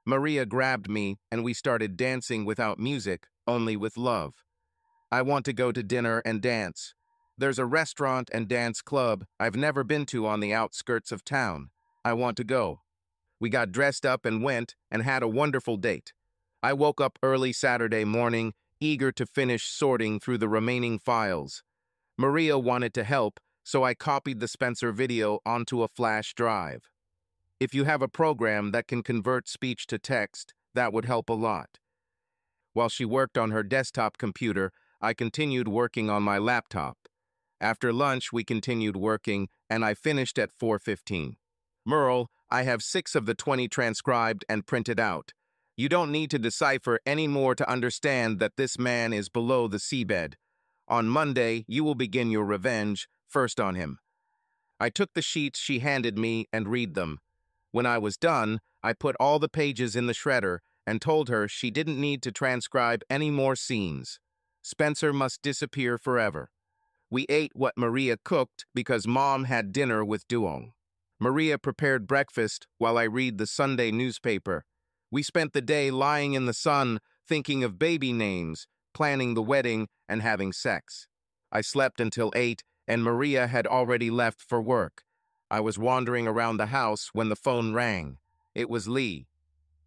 Maria grabbed me, and we started dancing without music, only with love. I want to go to dinner and dance. There's a restaurant and dance club I've never been to on the outskirts of town. I want to go. We got dressed up and went and had a wonderful date. I woke up early Saturday morning, eager to finish sorting through the remaining files. Maria wanted to help, so I copied the Spencer video onto a flash drive. If you have a program that can convert speech to text, that would help a lot. While she worked on her desktop computer, I continued working on my laptop. After lunch, we continued working, and I finished at 4:15. Merle, I have 6 of the 20 transcribed and printed out. You don't need to decipher any more to understand that this man is below the seabed. On Monday, you will begin your revenge, first on him. I took the sheets she handed me and read them. When I was done, I put all the pages in the shredder and told her she didn't need to transcribe any more scenes. Spencer must disappear forever. We ate what Maria cooked because Mom had dinner with Duong. Maria prepared breakfast while I read the Sunday newspaper. We spent the day lying in the sun, thinking of baby names, planning the wedding, and having sex. I slept until 8, and Maria had already left for work. I was wandering around the house when the phone rang. It was Lee.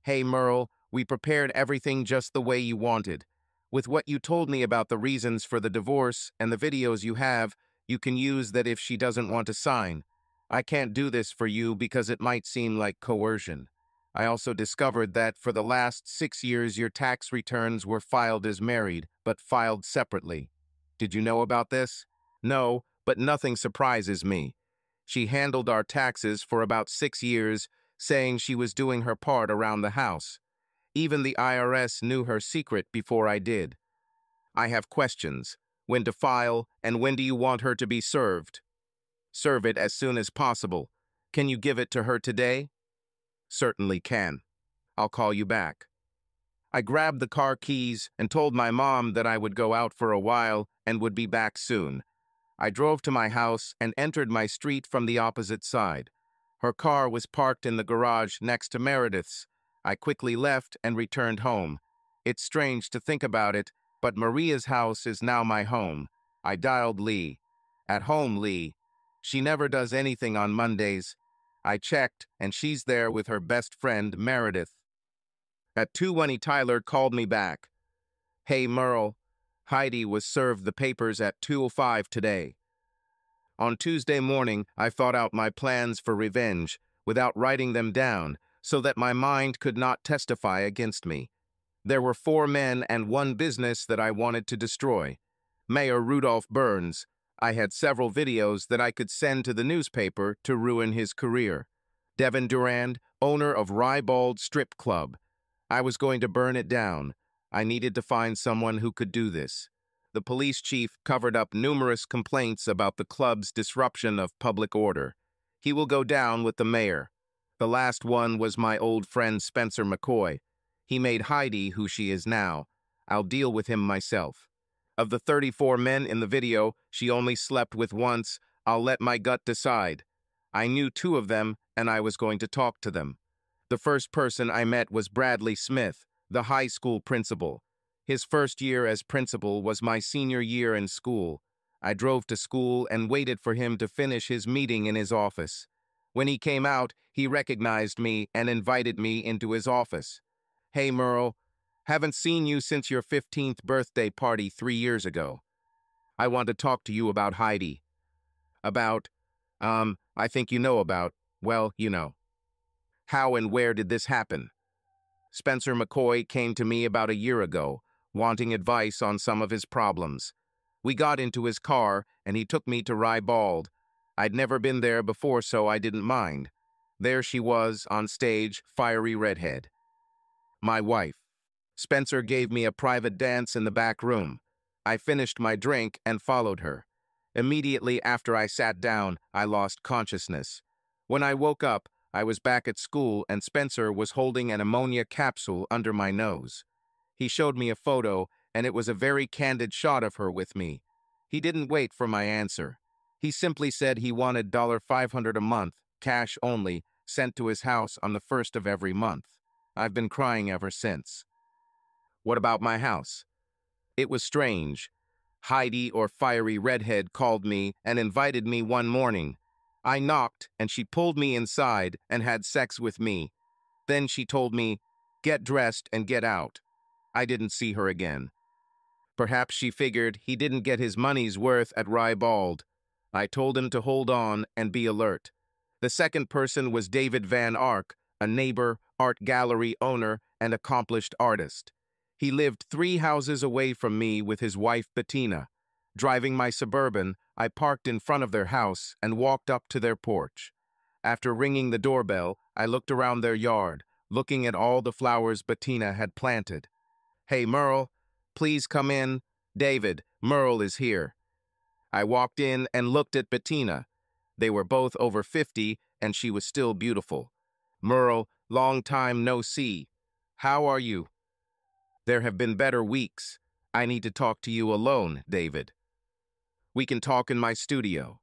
Hey, Merle, we prepared everything just the way you wanted. With what you told me about the reasons for the divorce and the videos you have, you can use that if she doesn't want to sign. I can't do this for you because it might seem like coercion. I also discovered that for the last 6 years your tax returns were filed as married, but filed separately. Did you know about this? No, but nothing surprises me. She handled our taxes for about 6 years, saying she was doing her part around the house. Even the IRS knew her secret before I did. I have questions. When to file, and when do you want her to be served? Serve it as soon as possible. Can you give it to her today? Certainly can. I'll call you back. I grabbed the car keys and told my mom that I would go out for a while and would be back soon. I drove to my house and entered my street from the opposite side. Her car was parked in the garage next to Meredith's. I quickly left and returned home. It's strange to think about it, but Maria's house is now my home. I dialed Lee. At home, Lee. She never does anything on Mondays. I checked, and she's there with her best friend, Meredith. At 2:20, Tyler called me back. Hey, Merle. Heidi was served the papers at 2:05 today. On Tuesday morning, I thought out my plans for revenge without writing them down so that my mind could not testify against me. There were 4 men and 1 business that I wanted to destroy. Mayor Rudolph Burns. I had several videos that I could send to the newspaper to ruin his career. Devin Durand, owner of Rybald Strip Club. I was going to burn it down. I needed to find someone who could do this. The police chief covered up numerous complaints about the club's disruption of public order. He will go down with the mayor. The last one was my old friend Spencer McCoy. He made Heidi who she is now. I'll deal with him myself. Of the 34 men in the video, she only slept with once. I'll let my gut decide. I knew 2 of them, and I was going to talk to them. The first person I met was Bradley Smith, the high school principal. His first year as principal was my senior year in school. I drove to school and waited for him to finish his meeting in his office. When he came out, he recognized me and invited me into his office. "Hey, Merle, haven't seen you since your 15th birthday party 3 years ago. I want to talk to you about Heidi." "About, I think you know about, well, you know." "How and where did this happen?" "Spencer McCoy came to me about a year ago, wanting advice on some of his problems. We got into his car, and he took me to Rybald. I'd never been there before, so I didn't mind. There she was, on stage, fiery redhead. My wife. Spencer gave me a private dance in the back room. I finished my drink and followed her. Immediately after I sat down, I lost consciousness. When I woke up, I was back at school and Spencer was holding an ammonia capsule under my nose. He showed me a photo, and it was a very candid shot of her with me. He didn't wait for my answer. He simply said he wanted $500 a month, cash only, sent to his house on the 1st of every month. I've been crying ever since. What about my house? It was strange. Heidi, or Fiery Redhead, called me and invited me one morning. I knocked, and she pulled me inside and had sex with me. Then she told me, "Get dressed and get out." I didn't see her again. Perhaps she figured he didn't get his money's worth at Rybald. I told him to hold on and be alert. The second person was David Van Ark, a neighbor, art gallery owner, and accomplished artist. He lived 3 houses away from me with his wife Bettina. Driving my Suburban, I parked in front of their house and walked up to their porch. After ringing the doorbell, I looked around their yard, looking at all the flowers Bettina had planted. "Hey, Merle, please come in. David, Merle is here." I walked in and looked at Bettina. They were both over 50, and she was still beautiful. "Merle, long time no see. How are you?" "There have been better weeks. I need to talk to you alone, David." "We can talk in my studio."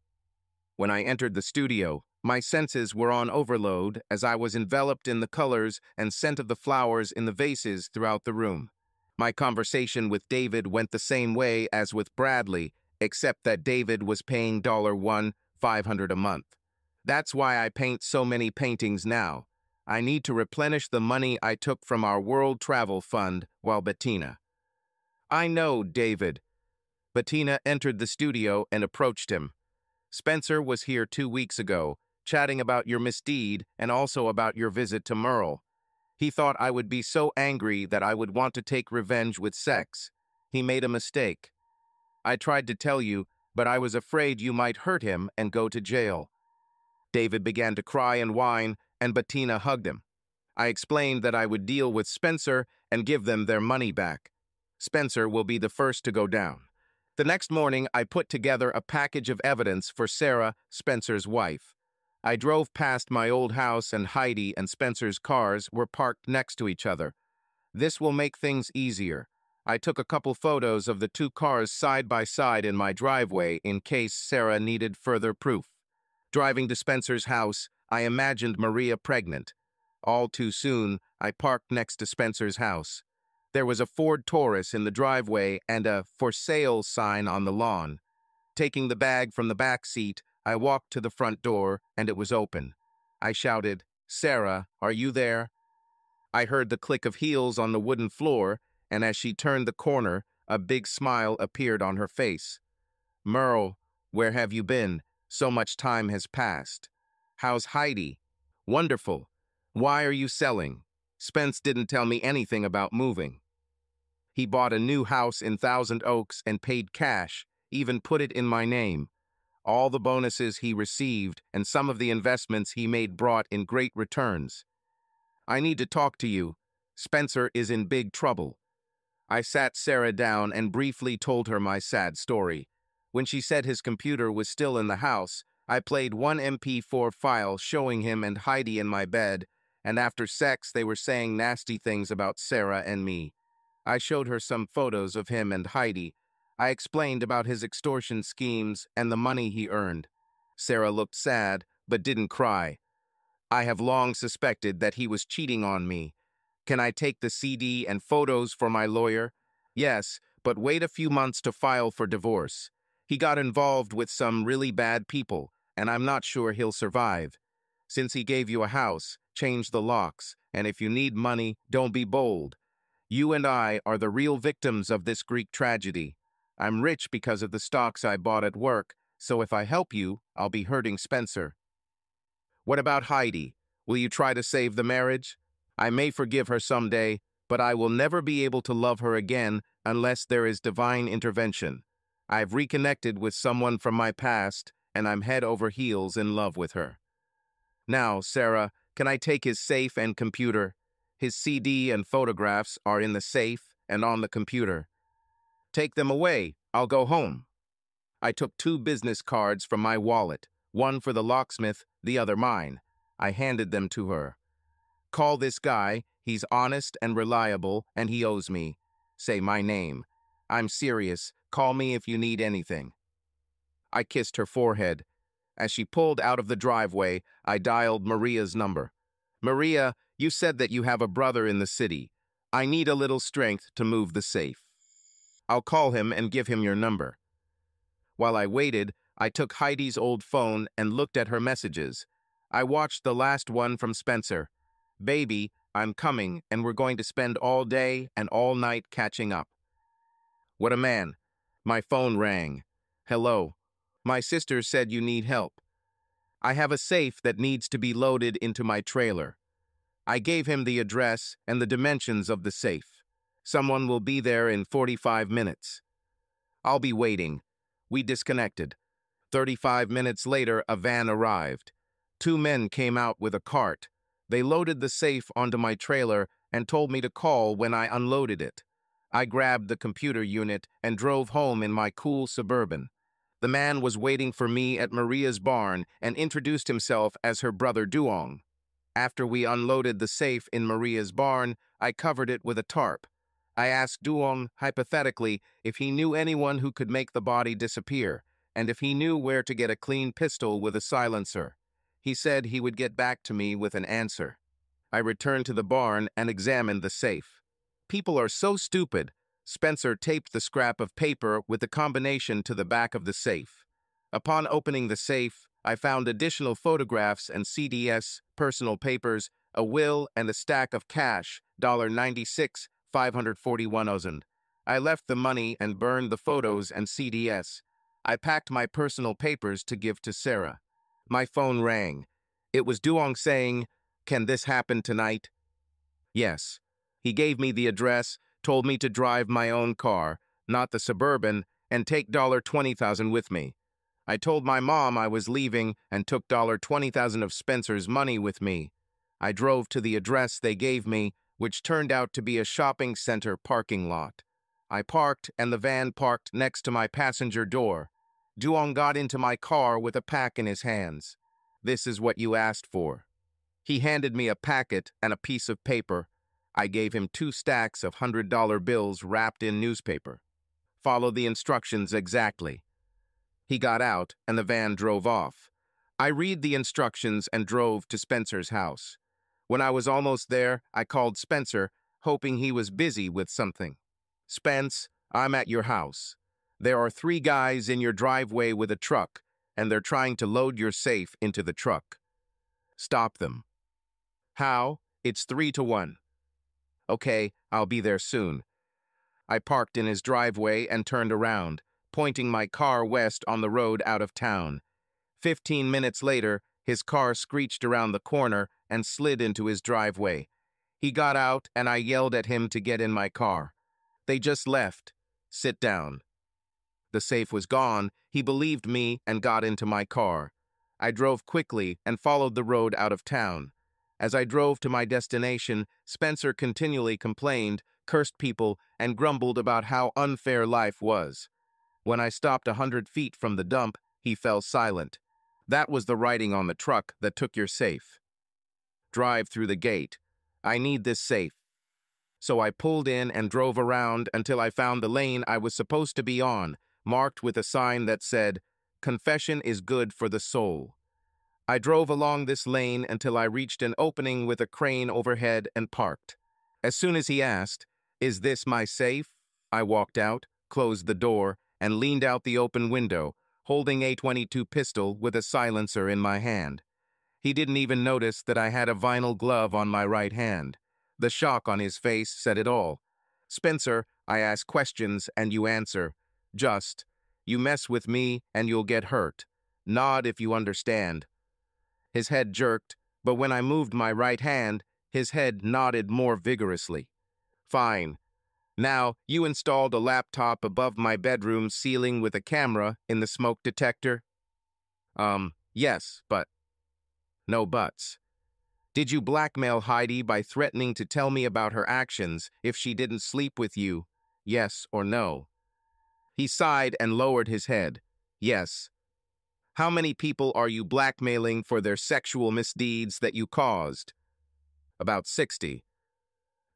When I entered the studio, my senses were on overload as I was enveloped in the colors and scent of the flowers in the vases throughout the room. My conversation with David went the same way as with Bradley, except that David was paying $500 a month. That's why I paint so many paintings now. I need to replenish the money I took from our World Travel Fund while Bettina. "I know, David." Bettina entered the studio and approached him. "Spencer was here 2 weeks ago, chatting about your misdeed and also about your visit to Merle. He thought I would be so angry that I would want to take revenge with sex. He made a mistake. I tried to tell you, but I was afraid you might hurt him and go to jail." David began to cry and whine, and Bettina hugged him. I explained that I would deal with Spencer and give them their money back. Spencer will be the first to go down. The next morning, I put together a package of evidence for Sarah, Spencer's wife. I drove past my old house and Heidi and Spencer's cars were parked next to each other. This will make things easier. I took a couple photos of the 2 cars side by side in my driveway in case Sarah needed further proof. Driving to Spencer's house, I imagined Maria pregnant. All too soon, I parked next to Spencer's house. There was a Ford Taurus in the driveway and a "for sale" sign on the lawn. Taking the bag from the back seat, I walked to the front door, and it was open. I shouted, "Sarah, are you there?" I heard the click of heels on the wooden floor, and as she turned the corner, A big smile appeared on her face. "Merle, where have you been? So much time has passed." "How's Heidi?" "Wonderful. Why are you selling?" "Spence didn't tell me anything about moving. He bought a new house in Thousand Oaks and paid cash, even put it in my name. All the bonuses he received and some of the investments he made brought in great returns. I need to talk to you. Spencer is in big trouble." I sat Sarah down and briefly told her my sad story. When she said his computer was still in the house, I played one MP4 file showing him and Heidi in my bed, and after sex they were saying nasty things about Sarah and me. I showed her some photos of him and Heidi. I explained about his extortion schemes and the money he earned. Sarah looked sad, but didn't cry. "I have long suspected that he was cheating on me. Can I take the CD and photos for my lawyer?" "Yes, but wait a few months to file for divorce. He got involved with some really bad people, and I'm not sure he'll survive. Since he gave you a house, change the locks, and if you need money, don't be bold. You and I are the real victims of this Greek tragedy. I'm rich because of the stocks I bought at work, so if I help you, I'll be hurting Spencer." "What about Heidi? Will you try to save the marriage?" "I may forgive her someday, but I will never be able to love her again unless there is divine intervention. I've reconnected with someone from my past, and I'm head over heels in love with her." "Now, Sarah, can I take his safe and computer? His CD and photographs are in the safe and on the computer." "Take them away. I'll go home." I took 2 business cards from my wallet, one for the locksmith, the other mine. I handed them to her. "Call this guy. He's honest and reliable, and he owes me. Say my name. I'm serious. Call me if you need anything." I kissed her forehead. As she pulled out of the driveway, I dialed Maria's number. "Maria, you said that you have a brother in the city. I need a little strength to move the safe. I'll call him and give him your number." While I waited, I took Heidi's old phone and looked at her messages. I watched the last one from Spencer. "Baby, I'm coming, and we're going to spend all day and all night catching up." What a man. My phone rang. "Hello. My sister said you need help. I have a safe that needs to be loaded into my trailer." I gave him the address and the dimensions of the safe. "Someone will be there in 45 minutes. "I'll be waiting." We disconnected. 35 minutes later, a van arrived. 2 men came out with a cart. They loaded the safe onto my trailer and told me to call when I unloaded it. I grabbed the computer unit and drove home in my cool Suburban. The man was waiting for me at Maria's barn and introduced himself as her brother Duong. After we unloaded the safe in Maria's barn, I covered it with a tarp. I asked Duong, hypothetically, if he knew anyone who could make the body disappear, and if he knew where to get a clean pistol with a silencer. He said he would get back to me with an answer. I returned to the barn and examined the safe. People are so stupid. Spencer taped the scrap of paper with the combination to the back of the safe. Upon opening the safe, I found additional photographs and CDs, personal papers, a will, and a stack of cash, $96, 541,000. I left the money and burned the photos and CDs. I packed my personal papers to give to Sarah. My phone rang. It was Duong saying, "Can this happen tonight?" Yes. He gave me the address, told me to drive my own car, not the Suburban, and take $20,000 with me. I told my mom I was leaving and took $20,000 of Spencer's money with me. I drove to the address they gave me, which turned out to be a shopping center parking lot. I parked, and the van parked next to my passenger door. Duong got into my car with a pack in his hands. "This is what you asked for." He handed me a packet and a piece of paper. I gave him 2 stacks of $100 bills wrapped in newspaper. "Follow the instructions exactly." He got out, and the van drove off. I read the instructions and drove to Spencer's house. When I was almost there, I called Spencer, hoping he was busy with something. "Spence, I'm at your house. There are 3 guys in your driveway with a truck, and they're trying to load your safe into the truck. Stop them." "How?" "It's 3 to 1. "Okay, I'll be there soon." I parked in his driveway and turned around, pointing my car west on the road out of town. 15 minutes later, his car screeched around the corner and slid into his driveway. He got out and I yelled at him to get in my car. They just left. Sit down. The safe was gone. He believed me and got into my car. I drove quickly and followed the road out of town. As I drove to my destination, Spencer continually complained, cursed people, and grumbled about how unfair life was. When I stopped 100 feet from the dump, he fell silent. That was the writing on the truck that took your safe. Drive through the gate. I need this safe. So I pulled in and drove around until I found the lane I was supposed to be on, marked with a sign that said, "Confession is good for the soul." I drove along this lane until I reached an opening with a crane overhead and parked. As soon as he asked, "Is this my safe?" I walked out, closed the door, and leaned out the open window, holding a .22 pistol with a silencer in my hand. He didn't even notice that I had a vinyl glove on my right hand. The shock on his face said it all. "Spencer, I ask questions and you answer. Just, you mess with me and you'll get hurt. Nod if you understand." His head jerked, but when I moved my right hand, his head nodded more vigorously. "Fine. Now, you installed a laptop above my bedroom ceiling with a camera in the smoke detector?" Yes, but..." "No buts. Did you blackmail Heidi by threatening to tell me about her actions if she didn't sleep with you? Yes or no?" He sighed and lowered his head. "Yes." "How many people are you blackmailing for their sexual misdeeds that you caused?" "About 60.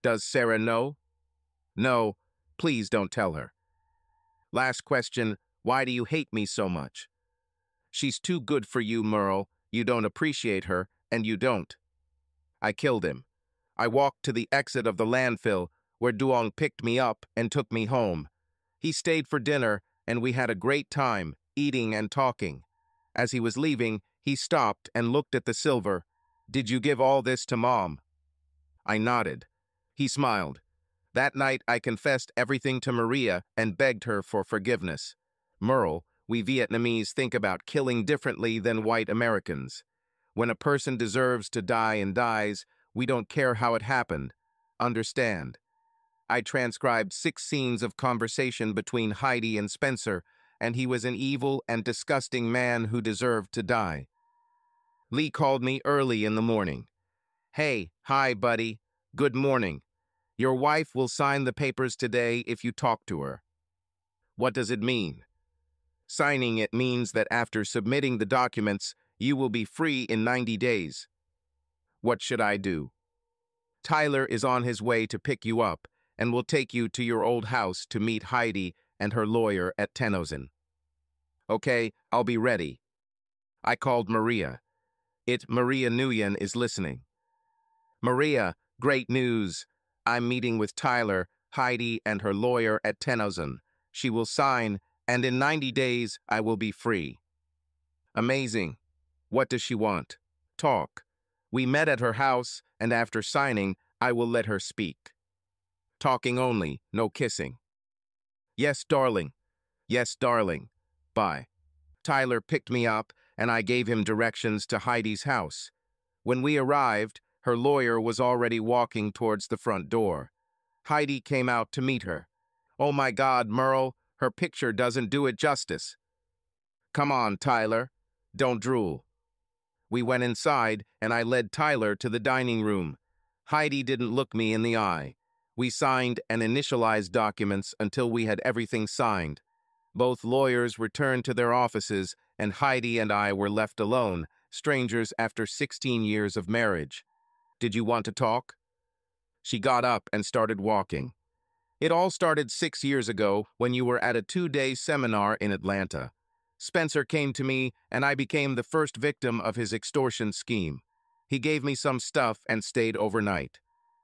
"Does Sarah know?" "No. Please don't tell her." "Last question, why do you hate me so much?" "She's too good for you, Merle. You don't appreciate her, and you don't." I killed him. I walked to the exit of the landfill, where Duong picked me up and took me home. He stayed for dinner, and we had a great time, eating and talking. As he was leaving, he stopped and looked at the silver. "Did you give all this to Mom?" I nodded. He smiled. "That night, I confessed everything to Maria and begged her for forgiveness. Merle, we Vietnamese think about killing differently than white Americans. When a person deserves to die and dies, we don't care how it happened. Understand?" I transcribed 6 scenes of conversation between Heidi and Spencer, and he was an evil and disgusting man who deserved to die. Lee called me early in the morning. "Hey, hi, buddy. Good morning. Your wife will sign the papers today if you talk to her." "What does it mean?" "Signing it means that after submitting the documents, you will be free in 90 days. "What should I do?" "Tyler is on his way to pick you up and will take you to your old house to meet Heidi and her lawyer at Tenosin." "Okay, I'll be ready." I called Maria. Maria Nguyen is listening. "Maria, great news. I'm meeting with Tyler, Heidi, and her lawyer at Tenosin. She will sign, and in 90 days, I will be free." "Amazing. What does she want?" "Talk. We met at her house, and after signing, I will let her speak." "Talking only, no kissing." "Yes, darling. Yes, darling. Bye." Tyler picked me up, and I gave him directions to Heidi's house. When we arrived, her lawyer was already walking towards the front door. Heidi came out to meet her. "Oh my God, Merle, her picture doesn't do it justice." "Come on, Tyler. Don't drool." We went inside, and I led Tyler to the dining room. Heidi didn't look me in the eye. We signed and initialized documents until we had everything signed. Both lawyers returned to their offices, and Heidi and I were left alone, strangers after 16 years of marriage. "Did you want to talk?" She got up and started walking. "It all started 6 years ago when you were at a 2-day seminar in Atlanta. Spencer came to me, and I became the first victim of his extortion scheme. He gave me some stuff and stayed overnight.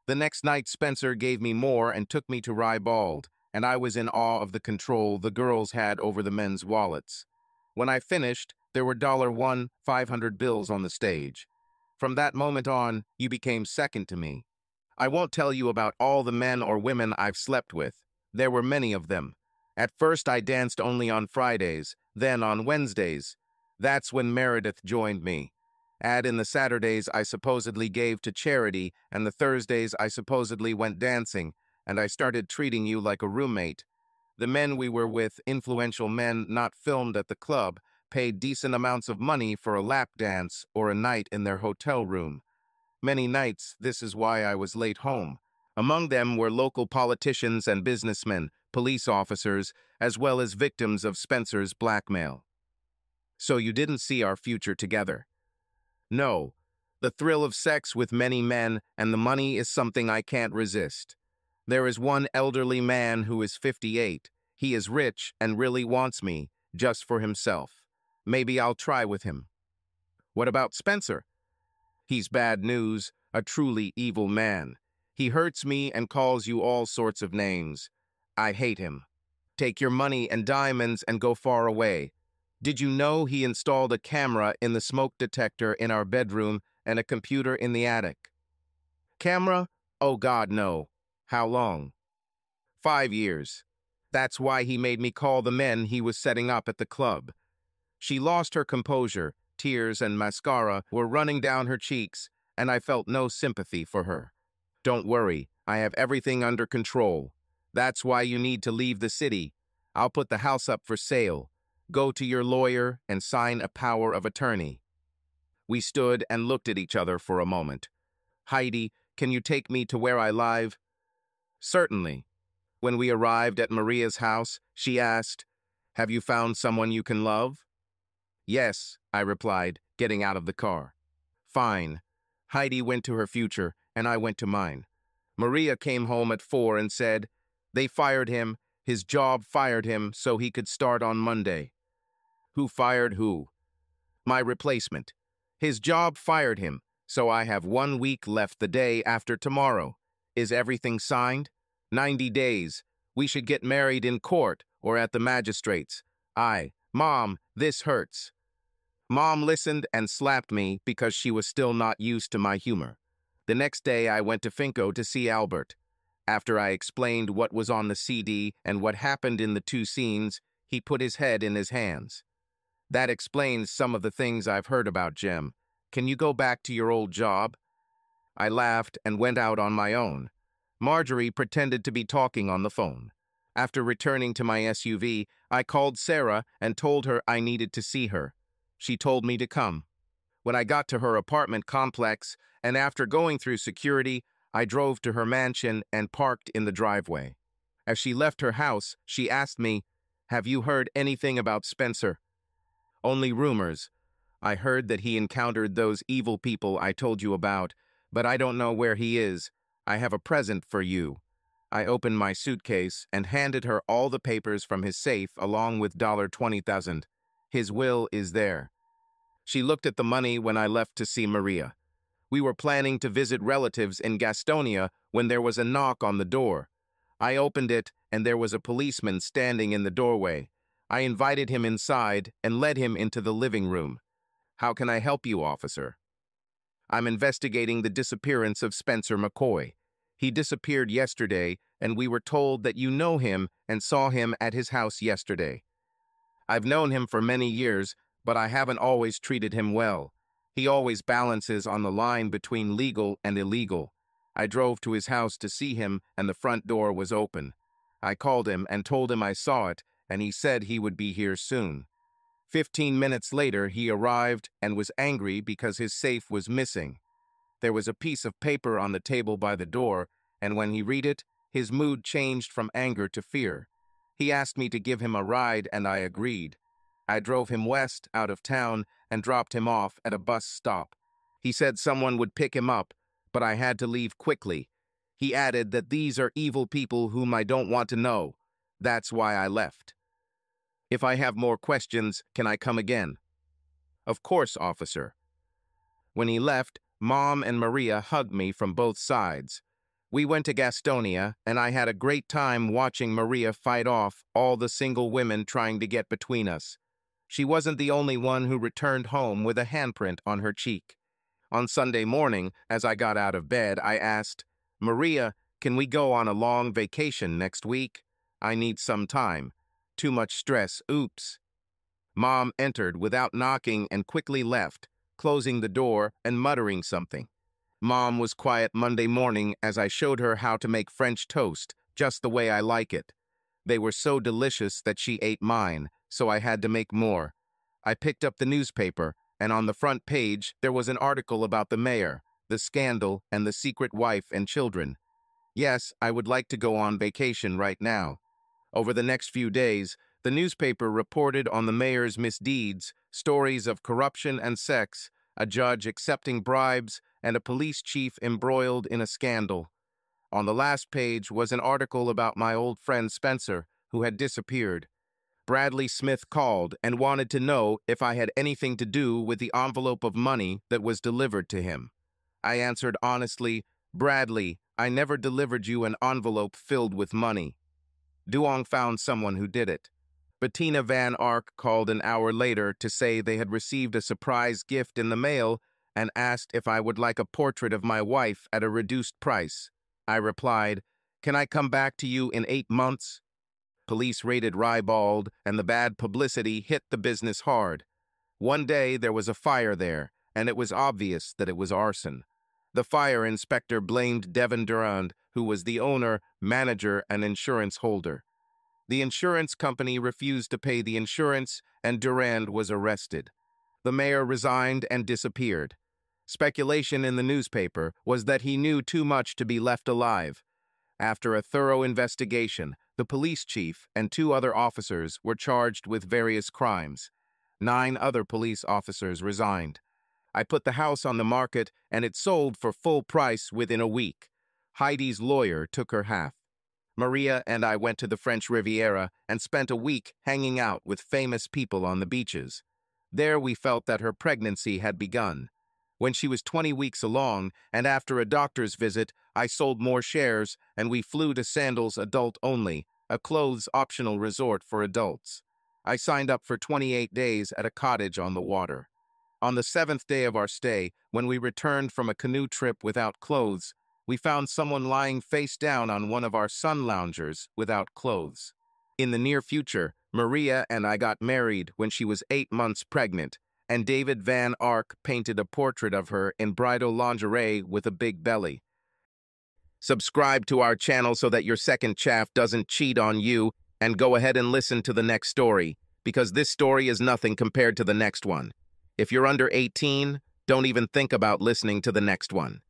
The next night, Spencer gave me more and took me to Rybald, and I was in awe of the control the girls had over the men's wallets. When I finished, there were $1 500 bills on the stage. From that moment on, you became second to me. I won't tell you about all the men or women I've slept with. There were many of them. At first I danced only on Fridays, then on Wednesdays. That's when Meredith joined me. Add in the Saturdays I supposedly gave to charity, and the Thursdays I supposedly went dancing, and I started treating you like a roommate. The men we were with, influential men not filmed at the club, paid decent amounts of money for a lap dance or a night in their hotel room. Many nights, this is why I was late home. Among them were local politicians and businessmen, police officers, as well as victims of Spencer's blackmail. So you didn't see our future together? No. The thrill of sex with many men and the money is something I can't resist. There is one elderly man who is 58. He is rich and really wants me, just for himself. Maybe I'll try with him. What about Spencer? He's bad news, a truly evil man. He hurts me and calls you all sorts of names. I hate him. Take your money and diamonds and go far away. Did you know he installed a camera in the smoke detector in our bedroom and a computer in the attic? Camera? Oh God, no. How long? 5 years. That's why he made me call the men he was setting up at the club. She lost her composure, tears and mascara were running down her cheeks, and I felt no sympathy for her. Don't worry, I have everything under control. That's why you need to leave the city. I'll put the house up for sale. Go to your lawyer and sign a power of attorney. We stood and looked at each other for a moment. Heidi, can you take me to where I live? Certainly. When we arrived at Maria's house, she asked, "Have you found someone you can love?" "Yes," I replied, getting out of the car. Fine. Heidi went to her future, and I went to mine. Maria came home at 4 and said, "They fired him. His job fired him so he could start on Monday." Who fired who? My replacement. His job fired him, so I have 1 week left the day after tomorrow. Is everything signed? 90 days. We should get married in court or at the magistrate's. Mom, this hurts. Mom listened and slapped me because she was still not used to my humor. The next day I went to Finco to see Albert. After I explained what was on the CD and what happened in the 2 scenes, he put his head in his hands. That explains some of the things I've heard about Jem. Can you go back to your old job? I laughed and went out on my own. Marjorie pretended to be talking on the phone. After returning to my SUV, I called Sarah and told her I needed to see her. She told me to come. When I got to her apartment complex, and after going through security, I drove to her mansion and parked in the driveway. As she left her house, she asked me, "Have you heard anything about Spencer?" "Only rumors. I heard that he encountered those evil people I told you about, but I don't know where he is. I have a present for you." I opened my suitcase and handed her all the papers from his safe along with $20,000. His will is there. She looked at the money when I left to see Maria. We were planning to visit relatives in Gastonia when there was a knock on the door. I opened it and there was a policeman standing in the doorway. I invited him inside and led him into the living room. "How can I help you, officer?" "I'm investigating the disappearance of Spencer McCoy. He disappeared yesterday, and we were told that you know him and saw him at his house yesterday. I've known him for many years, but I haven't always treated him well. He always balances on the line between legal and illegal. I drove to his house to see him, and the front door was open. I called him and told him I saw it, and he said he would be here soon. 15 minutes later, he arrived and was angry because his safe was missing. There was a piece of paper on the table by the door, and when he read it, his mood changed from anger to fear. He asked me to give him a ride, and I agreed. I drove him west, out of town, and dropped him off at a bus stop. He said someone would pick him up, but I had to leave quickly. He added that these are evil people whom I don't want to know. That's why I left. If I have more questions, can I come again? Of course, officer. When he left, Mom and Maria hugged me from both sides. We went to Gastonia, and I had a great time watching Maria fight off all the single women trying to get between us. She wasn't the only one who returned home with a handprint on her cheek. On Sunday morning, as I got out of bed, I asked, "Maria, can we go on a long vacation next week?" I need some time. Too much stress, oops. Mom entered without knocking and quickly left, closing the door and muttering something. Mom was quiet Monday morning as I showed her how to make French toast, just the way I like it. They were so delicious that she ate mine, so I had to make more. I picked up the newspaper, and on the front page there was an article about the mayor, the scandal, and the secret wife and children. Yes, I would like to go on vacation right now. Over the next few days, the newspaper reported on the mayor's misdeeds, stories of corruption and sex, a judge accepting bribes, and a police chief embroiled in a scandal. On the last page was an article about my old friend Spencer, who had disappeared. Bradley Smith called and wanted to know if I had anything to do with the envelope of money that was delivered to him. I answered honestly, "Bradley, I never delivered you an envelope filled with money." Duong found someone who did it. Bettina Van Ark called an hour later to say they had received a surprise gift in the mail and asked if I would like a portrait of my wife at a reduced price. I replied, "Can I come back to you in 8 months?" Police raided Rybald, and the bad publicity hit the business hard. One day there was a fire there, and it was obvious that it was arson. The fire inspector blamed Devin Durand, who was the owner, manager, and insurance holder. The insurance company refused to pay the insurance, and Durand was arrested. The mayor resigned and disappeared. Speculation in the newspaper was that he knew too much to be left alive. After a thorough investigation, the police chief and 2 other officers were charged with various crimes. 9 other police officers resigned. I put the house on the market, and it sold for full price within a week. Heidi's lawyer took her half. Maria and I went to the French Riviera and spent a week hanging out with famous people on the beaches. There we felt that her pregnancy had begun. When she was 20 weeks along, and after a doctor's visit, I sold more shares and we flew to Sandals Adult Only, a clothes-optional resort for adults. I signed up for 28 days at a cottage on the water. On the 7th day of our stay, when we returned from a canoe trip without clothes, we found someone lying face down on one of our sun loungers without clothes. In the near future, Maria and I got married when she was 8 months pregnant, and David Van Ark painted a portrait of her in bridal lingerie with a big belly. Subscribe to our channel so that your second chaff doesn't cheat on you, and go ahead and listen to the next story, because this story is nothing compared to the next one. If you're under 18, don't even think about listening to the next one.